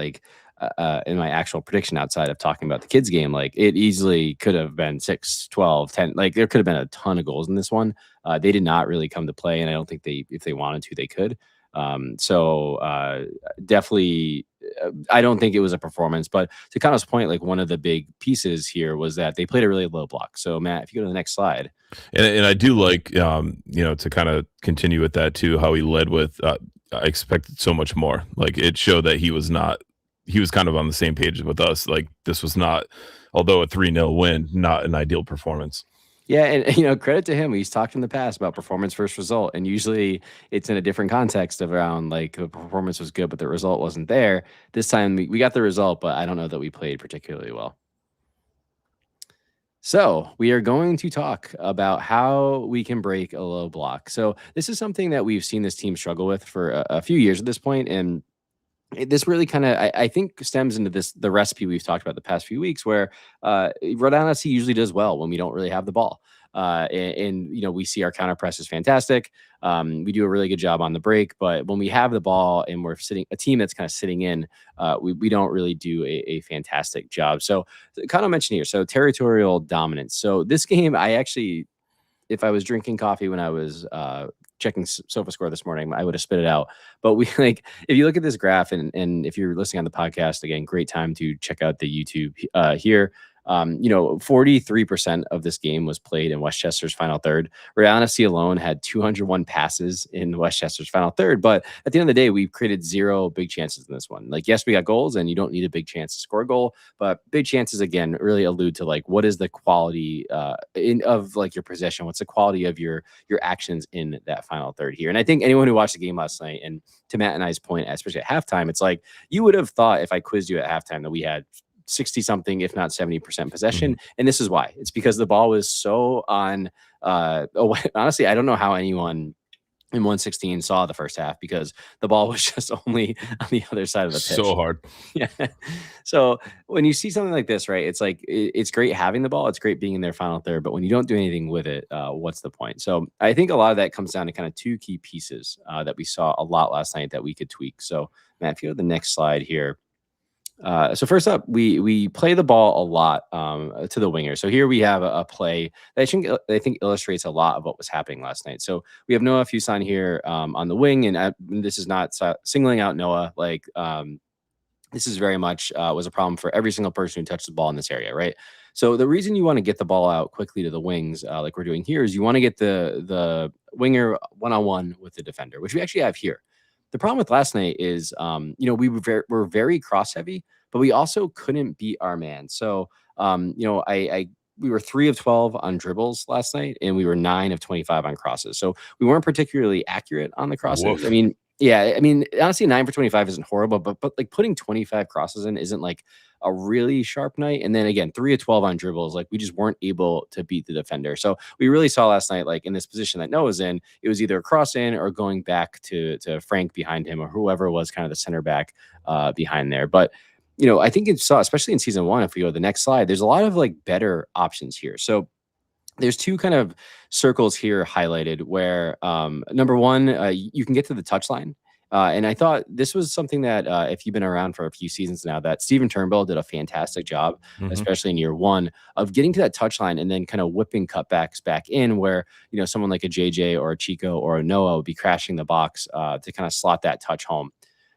in my actual prediction outside of talking about the kids game, like it easily could have been 6, 12, 10. Like there could have been a ton of goals in this one. They did not really come to play, and I don't think if they wanted to, they could. Definitely, I don't think it was a performance. But to Connor's point, like one of the big pieces here was that they played a really low block. So Matt, if you go to the next slide. And I do like, to kind of continue with that too, how he led with, I expected so much more. Like it showed that he was kind of on the same page with us. Like this was not, although a 3-0 win, not an ideal performance. Yeah, and credit to him. He's talked in the past about performance first result, and usually it's in a different context around like the performance was good, but the result wasn't there. This time we got the result, but I don't know that we played particularly well. So we are going to talk about how we can break a low block. So this is something that we've seen this team struggle with for a few years at this point, and this really kind of, I think, stems into the recipe we've talked about the past few weeks, where Rhode Island SC usually does well when we don't really have the ball. We see our counter press is fantastic. We do a really good job on the break, but when we have the ball and we're a team that's kind of sitting in, we don't really do a fantastic job. So kind of mentioned here, so territorial dominance. So this game, if I was drinking coffee when I was checking SofaScore this morning, I would have spit it out. But if you look at this graph, and if you're listening on the podcast, again, great time to check out the YouTube here. 43% of this game was played in Westchester's final third. Rhode Island SC alone had 201 passes in Westchester's final third. But at the end of the day, we've created 0 big chances in this one. Like, yes, we got goals, and you don't need a big chance to score a goal, but big chances, again, really allude to like what is the quality of like your possession? What's the quality of your actions in that final third here? And I think anyone who watched the game last night, and to Matt and I's point, especially at halftime, it's like you would have thought if I quizzed you at halftime that we had 60 something, if not 70% possession. Mm-hmm. And this is why. It's because the ball was so on, honestly, I don't know how anyone in 116 saw the first half, because the ball was just only on the other side of the pitch. So hard. Yeah. So when you see something like this, right, it's like, it's great having the ball. It's great being in their final third, but when you don't do anything with it, what's the point? So I think a lot of that comes down to kind of 2 key pieces that we saw a lot last night that we could tweak. So Matt, if you go to the next slide here. So first up, we play the ball a lot to the winger. So here we have a play that I think illustrates a lot of what was happening last night. So we have Noah Fuson here on the wing, and this is not singling out Noah. Like this is very much was a problem for every single person who touched the ball in this area, right? So the reason you want to get the ball out quickly to the wings, like we're doing here, is you want to get the winger one-on-one with the defender, which we actually have here. The problem with last night is, we were very cross heavy, but we also couldn't beat our man. So, we were 3 of 12 on dribbles last night, and we were 9 of 25 on crosses. So we weren't particularly accurate on the crosses. Woof. Honestly, 9 for 25 isn't horrible, but like putting 25 crosses in isn't like a really sharp night. And then again, 3 of 12 on dribbles, like we just weren't able to beat the defender. So we really saw last night, like in this position that Noah's in, it was either a cross in or going back to Frank behind him, or whoever was kind of the center back behind there. But I think it saw, especially in season 1, if we go to the next slide, there's a lot of like better options here. So there's 2 kind of circles here highlighted where number 1, you can get to the touchline. And I thought this was something that if you've been around for a few seasons now, that Steven Turnbull did a fantastic job, especially in year 1, of getting to that touchline and then kind of whipping cutbacks back in where, someone like a JJ or a Chico or a Noah would be crashing the box to kind of slot that touch home.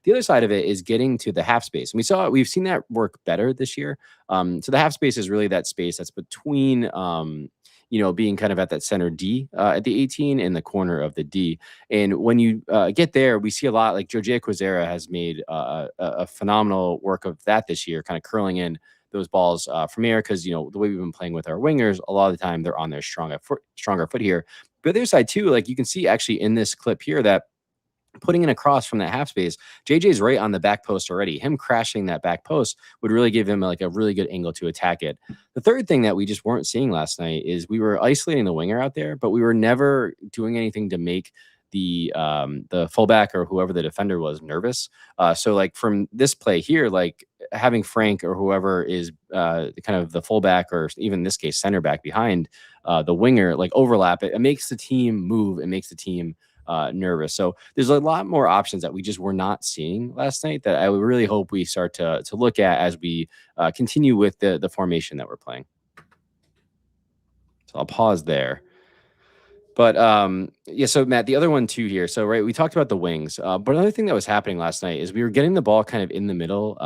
The other side of it is getting to the half space. And we've seen that work better this year. So the half space is really that space that's between being kind of at that center D at the 18 and the corner of the D. And when you get there, we see a lot, like Jorge Quizera has made a phenomenal work of that this year, kind of curling in those balls from here, because, the way we've been playing with our wingers, a lot of the time they're on their stronger foot here. But the other side too, like you can see actually in this clip here that putting in a cross from that half space, JJ's right on the back post already. Him crashing that back post would really give him like a really good angle to attack it. The third thing that we just weren't seeing last night is we were isolating the winger out there, but we were never doing anything to make the fullback or whoever the defender was nervous. So like from this play here, like having Frank or whoever is kind of the fullback, or even in this case center back behind the winger, like overlap it makes the team move. It makes the team nervous. So there's a lot more options that we just were not seeing last night that I would really hope we start to look at as we continue with the formation that we're playing. So I'll pause there. But yeah, so Matt, the other one too here. So right, we talked about the wings, but another thing that was happening last night is we were getting the ball kind of in the middle,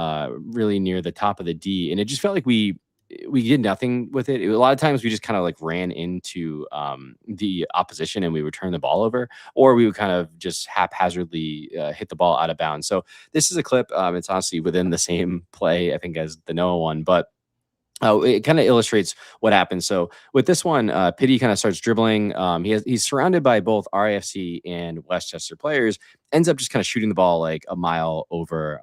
really near the top of the D, and it just felt like we did nothing with it. A lot of times we just kind of like ran into the opposition and we would turn the ball over, or we would kind of just haphazardly hit the ball out of bounds. So this is a clip. It's honestly within the same play, I think, as the Noah one, but it kind of illustrates what happens. So with this one, Pity kind of starts dribbling. He's surrounded by both RIFC and Westchester players. Ends up just kind of shooting the ball like a mile over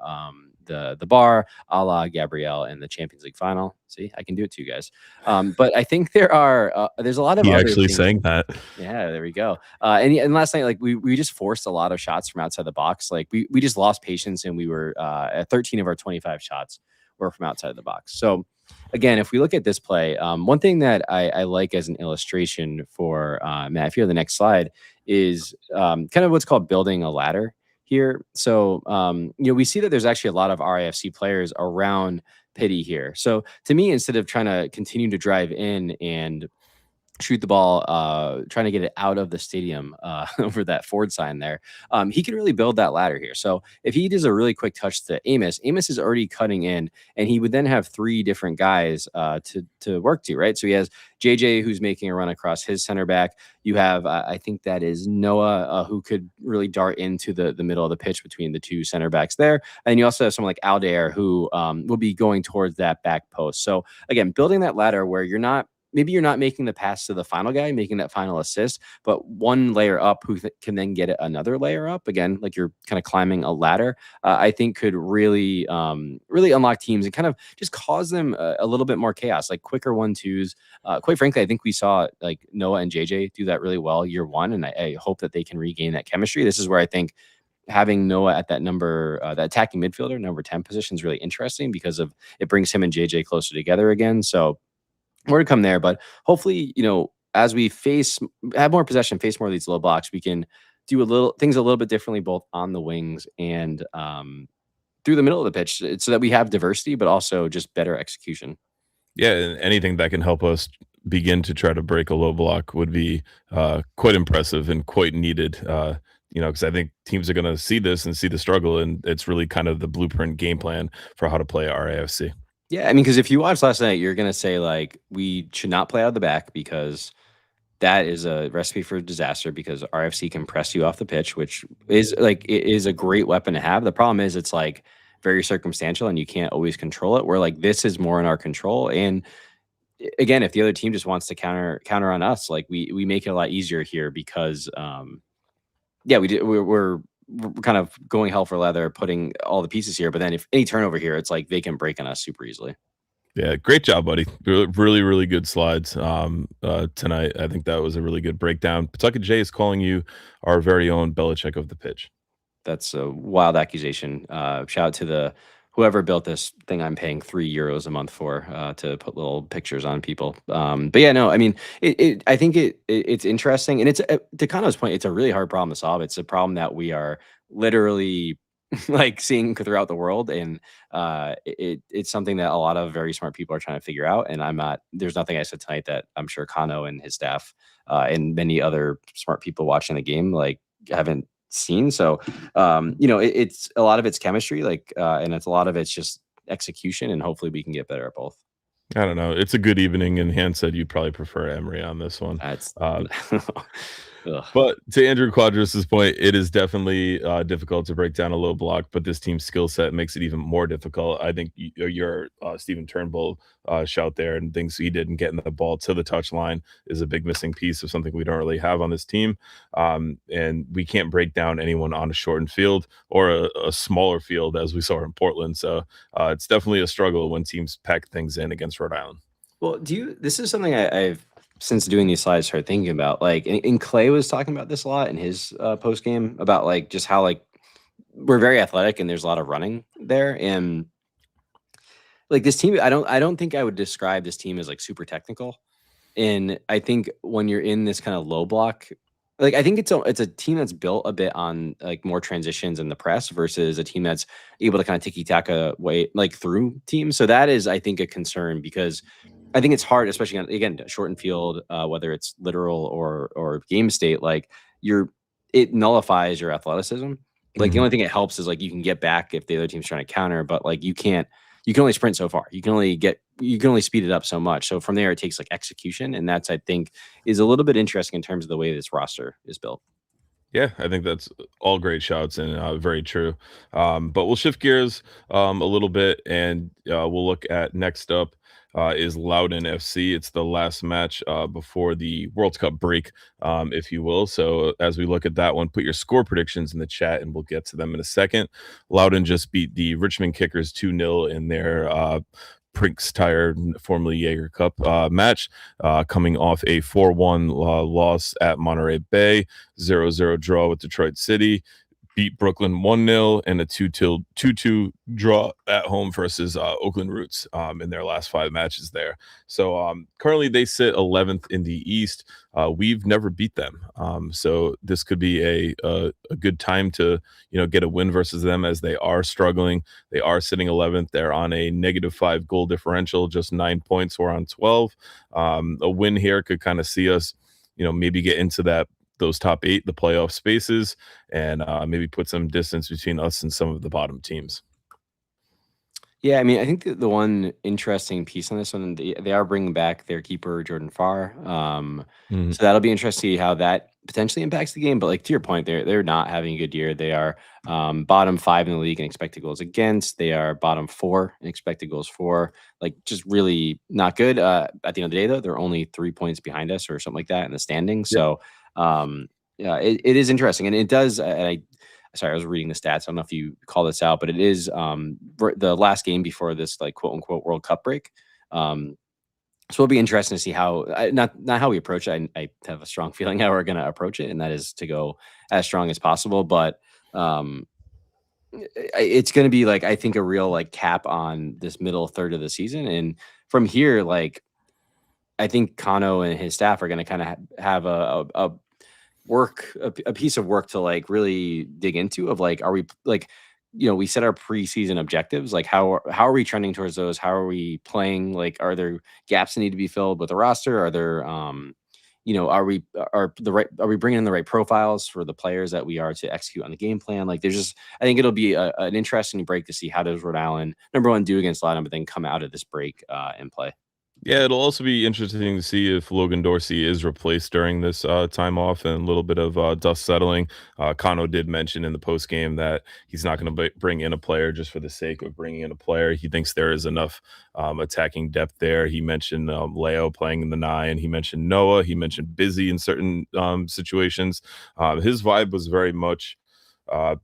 the bar, a la Gabrielle in the Champions League final. See, I can do it to you guys. But I think there's a lot of He other actually things. saying that. Yeah, there we go. And last night, like we just forced a lot of shots from outside the box. Like we just lost patience, and we were at 13 of our 25 shots were from outside the box. So again, if we look at this play, one thing that I like as an illustration for Matt, if you have the next slide, is kind of what's called building a ladder here. So we see that there's actually a lot of RIFC players around Pity here. So to me, instead of trying to continue to drive in and shoot the ball, trying to get it out of the stadium over that Ford sign there, he can really build that ladder here. So if he does a really quick touch to Amos is already cutting in, and he would then have three different guys to work to, right? So he has JJ, who's making a run across his center back. You have, I think that is Noah, who could really dart into the middle of the pitch between the two center backs there. And you also have someone like Aldair, who will be going towards that back post. So again, building that ladder where maybe you're not making the pass to the final guy, making that final assist, but one layer up who can then get another layer up. Again, like you're kind of climbing a ladder, I think could really unlock teams and kind of just cause them a little bit more chaos, like quicker 1-2s. Quite frankly, I think we saw like Noah and JJ do that really well year one, and I hope that they can regain that chemistry. This is where I think having Noah at that number, that attacking midfielder, number 10 position is really interesting because it brings him and JJ closer together again. So more to come there, but hopefully, as we have more possession, face more of these low blocks, we can do things a little bit differently, both on the wings and through the middle of the pitch, so that we have diversity, but also just better execution. Yeah, and anything that can help us begin to try to break a low block would be quite impressive and quite needed. Because I think teams are going to see this and see the struggle, and it's really kind of the blueprint game plan for how to play RAFC. Yeah, I mean, because if you watch last night, you're going to say, like, we should not play out of the back because that is a recipe for disaster, because RFC can press you off the pitch, which is, like, it is a great weapon to have. The problem is it's, like, very circumstantial and you can't always control it, where, like, this is more in our control. And, again, if the other team just wants to counter on us, like, we make it a lot easier here because, we're kind of going hell for leather, putting all the pieces here. But then if any turnover here, it's like they can break on us super easily. Yeah, great job, buddy. Really, really good slides tonight. I think that was a really good breakdown. Pawtucket J is calling you our very own Belichick of the pitch. That's a wild accusation. Shout out to whoever built this thing I'm paying €3 a month for to put little pictures on people. But yeah, no, I mean, I think it's interesting. And it's, to Kano's point, it's a really hard problem to solve. It's a problem that we are literally like seeing throughout the world. And it's something that a lot of very smart people are trying to figure out. And there's nothing I said tonight that I'm sure Kano and his staff and many other smart people watching the game like haven't seen. So it's a lot of it's chemistry, like and it's a lot of it's just execution, and hopefully we can get better at both. I don't know, it's a good evening, and Han said you'd probably prefer Emery on this one. That's But to Andrew Quadros's point, it is definitely difficult to break down a low block, but this team's skill set makes it even more difficult. I think your Stephen Turnbull shout there and things he did in getting the ball to the touchline is a big missing piece of something we don't really have on this team. And we can't break down anyone on a shortened field or a smaller field, as we saw in Portland. So it's definitely a struggle when teams pack things in against Rhode Island. Well, this is something I've, since doing these slides, started thinking about, like, and Clay was talking about this a lot in his post game about like just how like we're very athletic and there's a lot of running there, and like this team, I don't think I would describe this team as like super technical. And I think when you're in this kind of low block Like, I think it's a team that's built a bit on like more transitions in the press versus a team that's able to kind of tiki-taka way like through teams. So that is, I think, a concern because I think it's hard, especially on, again, shortened field, whether it's literal or game state, like it nullifies your athleticism. Like the only thing it helps is like you can get back if the other team's trying to counter, but like you can only sprint so far. You can only speed it up so much. So from there it takes like execution. And that's, I think, is a little bit interesting in terms of the way this roster is built. Yeah, I think that's all great shouts and very true. But we'll shift gears a little bit and we'll look at next up is Loudoun FC. It's the last match before the World Cup break, if you will. So as we look at that one, put your score predictions in the chat and we'll get to them in a second. Loudoun just beat the Richmond Kickers 2-0 in their Prinks Tire, formerly Jaeger Cup match, coming off a 4-1 loss at Monterey Bay, 0-0 draw with Detroit City, beat Brooklyn 1-0, and a 2-2 draw at home versus Oakland Roots in their last 5 matches there. So currently they sit 11th in the East. We've never beat them. So this could be a good time to, get a win versus them as they are struggling. They are sitting 11th. They're on a -5 goal differential, just 9 points. We're on 12. A win here could kind of see us, maybe get into those top 8, the playoff spaces, and maybe put some distance between us and some of the bottom teams. Yeah, I mean, I think the one interesting piece on this one, they are bringing back their keeper, Jordan Farr. So that'll be interesting to see how that potentially impacts the game. But like to your point, they're not having a good year. They are bottom 5 in the league in expected goals against. They are bottom 4 in expected goals for. Like just really not good. At the end of the day, though, they're only 3 points behind us or something like that in the standings. Yep. So yeah, it is interesting, and it does. Sorry, I was reading the stats. I don't know if you call this out, but it is the last game before this like quote unquote World Cup break. So it'll be interesting to see how not how we approach it. I have a strong feeling how we're going to approach it, and that is to go as strong as possible. But it's going to be like I think a real like cap on this middle third of the season, and from here, like I think Kano and his staff are going to kind of have a piece of work to like really dig into of like, are we like, we set our preseason objectives, like how are we trending towards those? How are we playing? Like, are there gaps that need to be filled with the roster? Are there, are we bringing in the right profiles for the players that we are to execute on the game plan? Like I think it'll be an interesting break to see how does Rhode Island, number one, do against Loudoun, but then come out of this break and play. Yeah, it'll also be interesting to see if Logan Dorsey is replaced during this time off and a little bit of dust settling. Kano did mention in the post game that he's not going to bring in a player just for the sake of bringing in a player. He thinks there is enough attacking depth there. He mentioned Leo playing in the 9. He mentioned Noah. He mentioned Busy in certain situations. His vibe was very much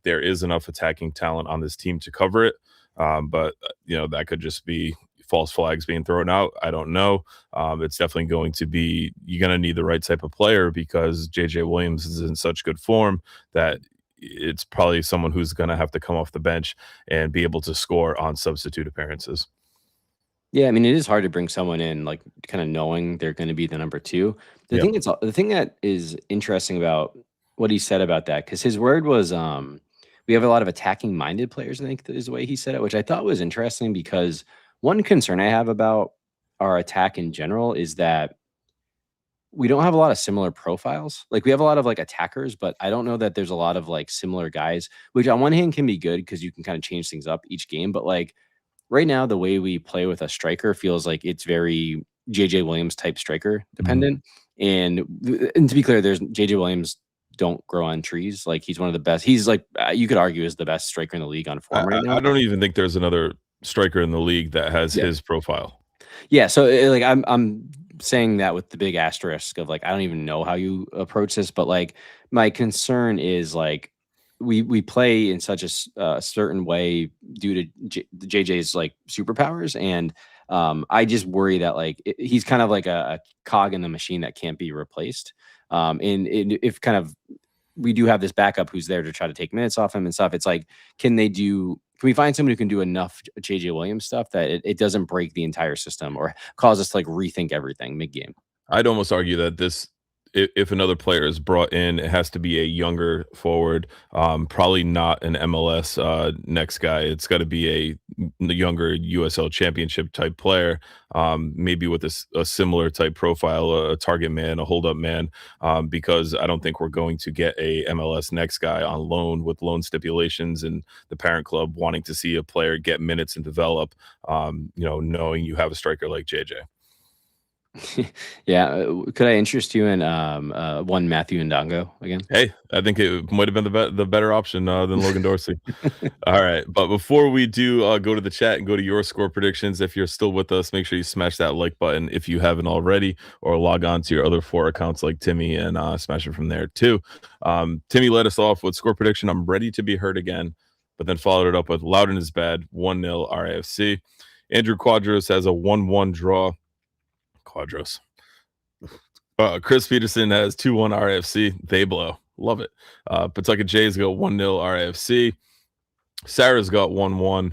there is enough attacking talent on this team to cover it. But that could just be false flags being thrown out. I don't know. It's definitely going to be, you're going to need the right type of player because JJ Williams is in such good form that it's probably someone who's going to have to come off the bench and be able to score on substitute appearances. Yeah, I mean, it is hard to bring someone in like kind of knowing they're going to be the number 2. The thing that is interesting about what he said about that, because his word was we have a lot of attacking minded players, I think is the way he said it, which I thought was interesting because one concern I have about our attack in general is that we don't have a lot of similar profiles. Like we have a lot of like attackers, but I don't know that there's a lot of like similar guys, which on one hand can be good because you can kind of change things up each game. But like right now, the way we play with a striker feels like it's very JJ Williams type striker dependent. And to be clear, there's JJ Williams don't grow on trees. Like he's one of the best. He's like, you could argue is the best striker in the league on form right now. I don't even think there's another striker in the league that has his profile. Yeah, so like I'm saying that with the big asterisk of like I don't even know how you approach this, but like my concern is like we play in such a certain way due to JJ's like superpowers, and I just worry that like he's kind of like a cog in the machine that can't be replaced. And if kind of we do have this backup who's there to try to take minutes off him and stuff, it's like can we find someone who can do enough JJ Williams stuff that it doesn't break the entire system or cause us to like rethink everything mid-game? I'd almost argue that this if another player is brought in, it has to be a younger forward, probably not an MLS next guy. It's got to be a younger USL Championship type player, maybe with a similar type profile, a target man, a hold up man, because I don't think we're going to get a MLS next guy on loan with loan stipulations and the parent club wanting to see a player get minutes and develop, knowing you have a striker like JJ. Yeah, could I interest you in one Matthew Ndongo again? Hey, I think it might have been the better option than Logan Dorsey. All right, but before we do go to the chat and go to your score predictions, if you're still with us, make sure you smash that like button if you haven't already, or log on to your other 4 accounts like Timmy and smash it from there too. Timmy led us off with score prediction. I'm ready to be heard again, but then followed it up with Loudon is bad, 1-0 RIFC. Andrew Quadros has a 1-1 draw. Quadros. Chris Peterson has 2-1 RIFC. They blow. Love it. Pawtucket Jays go 1-0 RIFC. Sarah's got 1-1.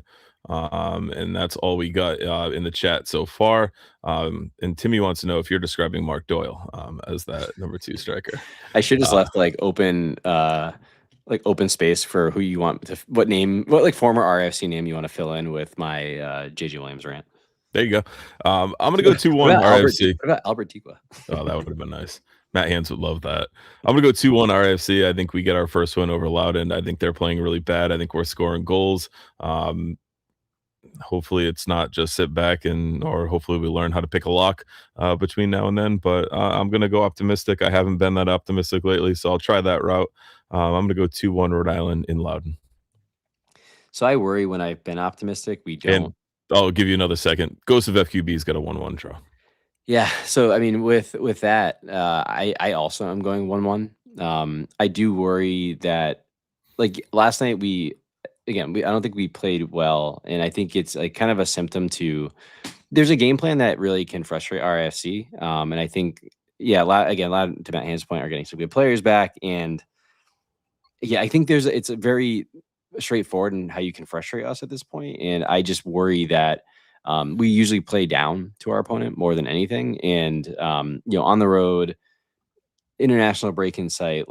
And that's all we got in the chat so far. And Timmy wants to know if you're describing Mark Doyle as that number 2 striker. I should just left open space for who you want to, what former RFC name you want to fill in with my JJ Williams rant. There you go. I'm going to go 2-1 RFC. What about Albert Tiqua? Oh, that would have been nice. Matt Hans would love that. I'm going to go 2-1 RFC. I think we get our first win over Loudon. I think they're playing really bad. I think we're scoring goals. Hopefully it's not just sit back or hopefully we learn how to pick a lock between now and then. But I'm going to go optimistic. I haven't been that optimistic lately, so I'll try that route. I'm going to go 2-1 Rhode Island in Loudon. So I worry when I've been optimistic, we don't. And I'll give you another second. Ghost of FQB's got a 1-1 draw. Yeah. So, I mean, with that, I also am going 1-1. I do worry that, last night I don't think we played well. And I think it's kind of a symptom to, there's a game plan that really can frustrate RFC. And I think, Loud, to Matt Hans' point, are getting some good players back. And I think it's a very straightforward in how you can frustrate us at this point. And I just worry that we usually play down to our opponent more than anything. And, on the road, international break in sight,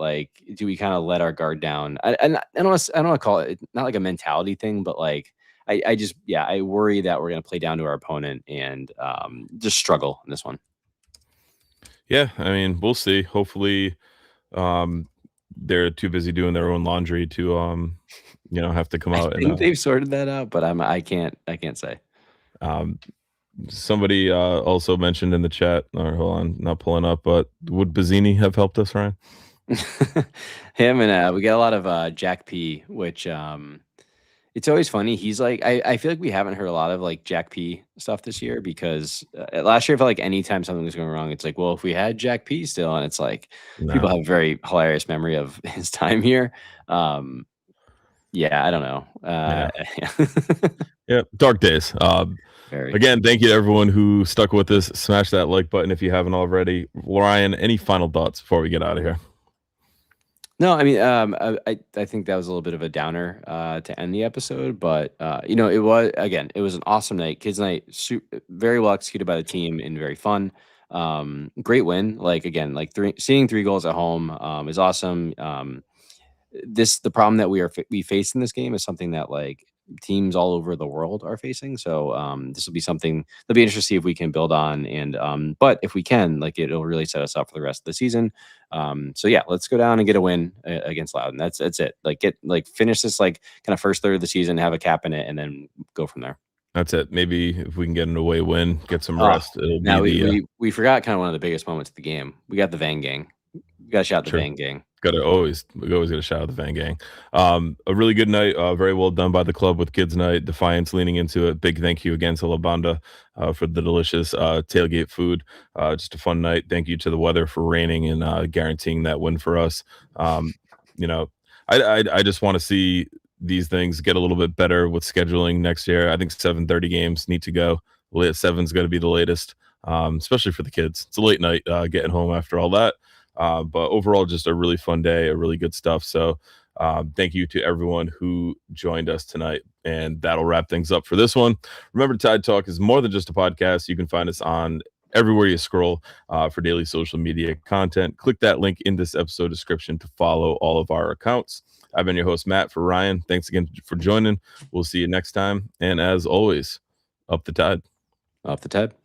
do we kind of let our guard down? I don't want to call it not like a mentality thing, but I worry that we're going to play down to our opponent and just struggle in this one. Yeah. I mean, we'll see. Hopefully they're too busy doing their own laundry to, have to come out. I think they've sorted that out, but I can't say. Somebody also mentioned in the chat, or hold on, not pulling up, but would Bazzini have helped us, Ryan? Him and we got a lot of Jack P, which it's always funny. He's I feel like we haven't heard a lot of Jack P stuff this year because last year I felt like anytime something was going wrong, it's well, if we had Jack P still, and it's people have a very hilarious memory of his time here. I don't know. Yeah, dark days. Again, thank you to everyone who stuck with us. Smash that like button if you haven't already. Ryan, any final thoughts before we get out of here? No, I mean, I think that was a little bit of a downer to end the episode, but it was an awesome night, kids' night, very well executed by the team and very fun. Great win. Seeing 3 goals at home is awesome. The problem that we face in this game is something that teams all over the world are facing. So this will be something that'll be interesting to see if we can build on. And but if we can, it'll really set us up for the rest of the season. Let's go down and get a win against Loudon. That's it. Finish this kind of first third of the season, have a cap in it, and then go from there. That's it. Maybe if we can get an away win, get some rest. We forgot kind of one of the biggest moments of the game. We got the Van Gang. We got to shout the Van Gang. We always got to shout out the Van Gang. A really good night, very well done by the club with kids night. Defiance leaning into it. Big thank you again to La Banda for the delicious tailgate food. Just a fun night. Thank you to the weather for raining and guaranteeing that win for us. I just want to see these things get a little bit better with scheduling next year. I think 7:30 games need to go. 7's going to be the latest, especially for the kids. It's a late night getting home after all that. But overall, just a really fun day, a really good stuff. So thank you to everyone who joined us tonight. And that'll wrap things up for this one. Remember, Tide Talk is more than just a podcast. You can find us on everywhere you scroll for daily social media content. Click that link in this episode description to follow all of our accounts. I've been your host, Matt, for Ryan. Thanks again for joining. We'll see you next time. And as always, up the tide. Off the Tide.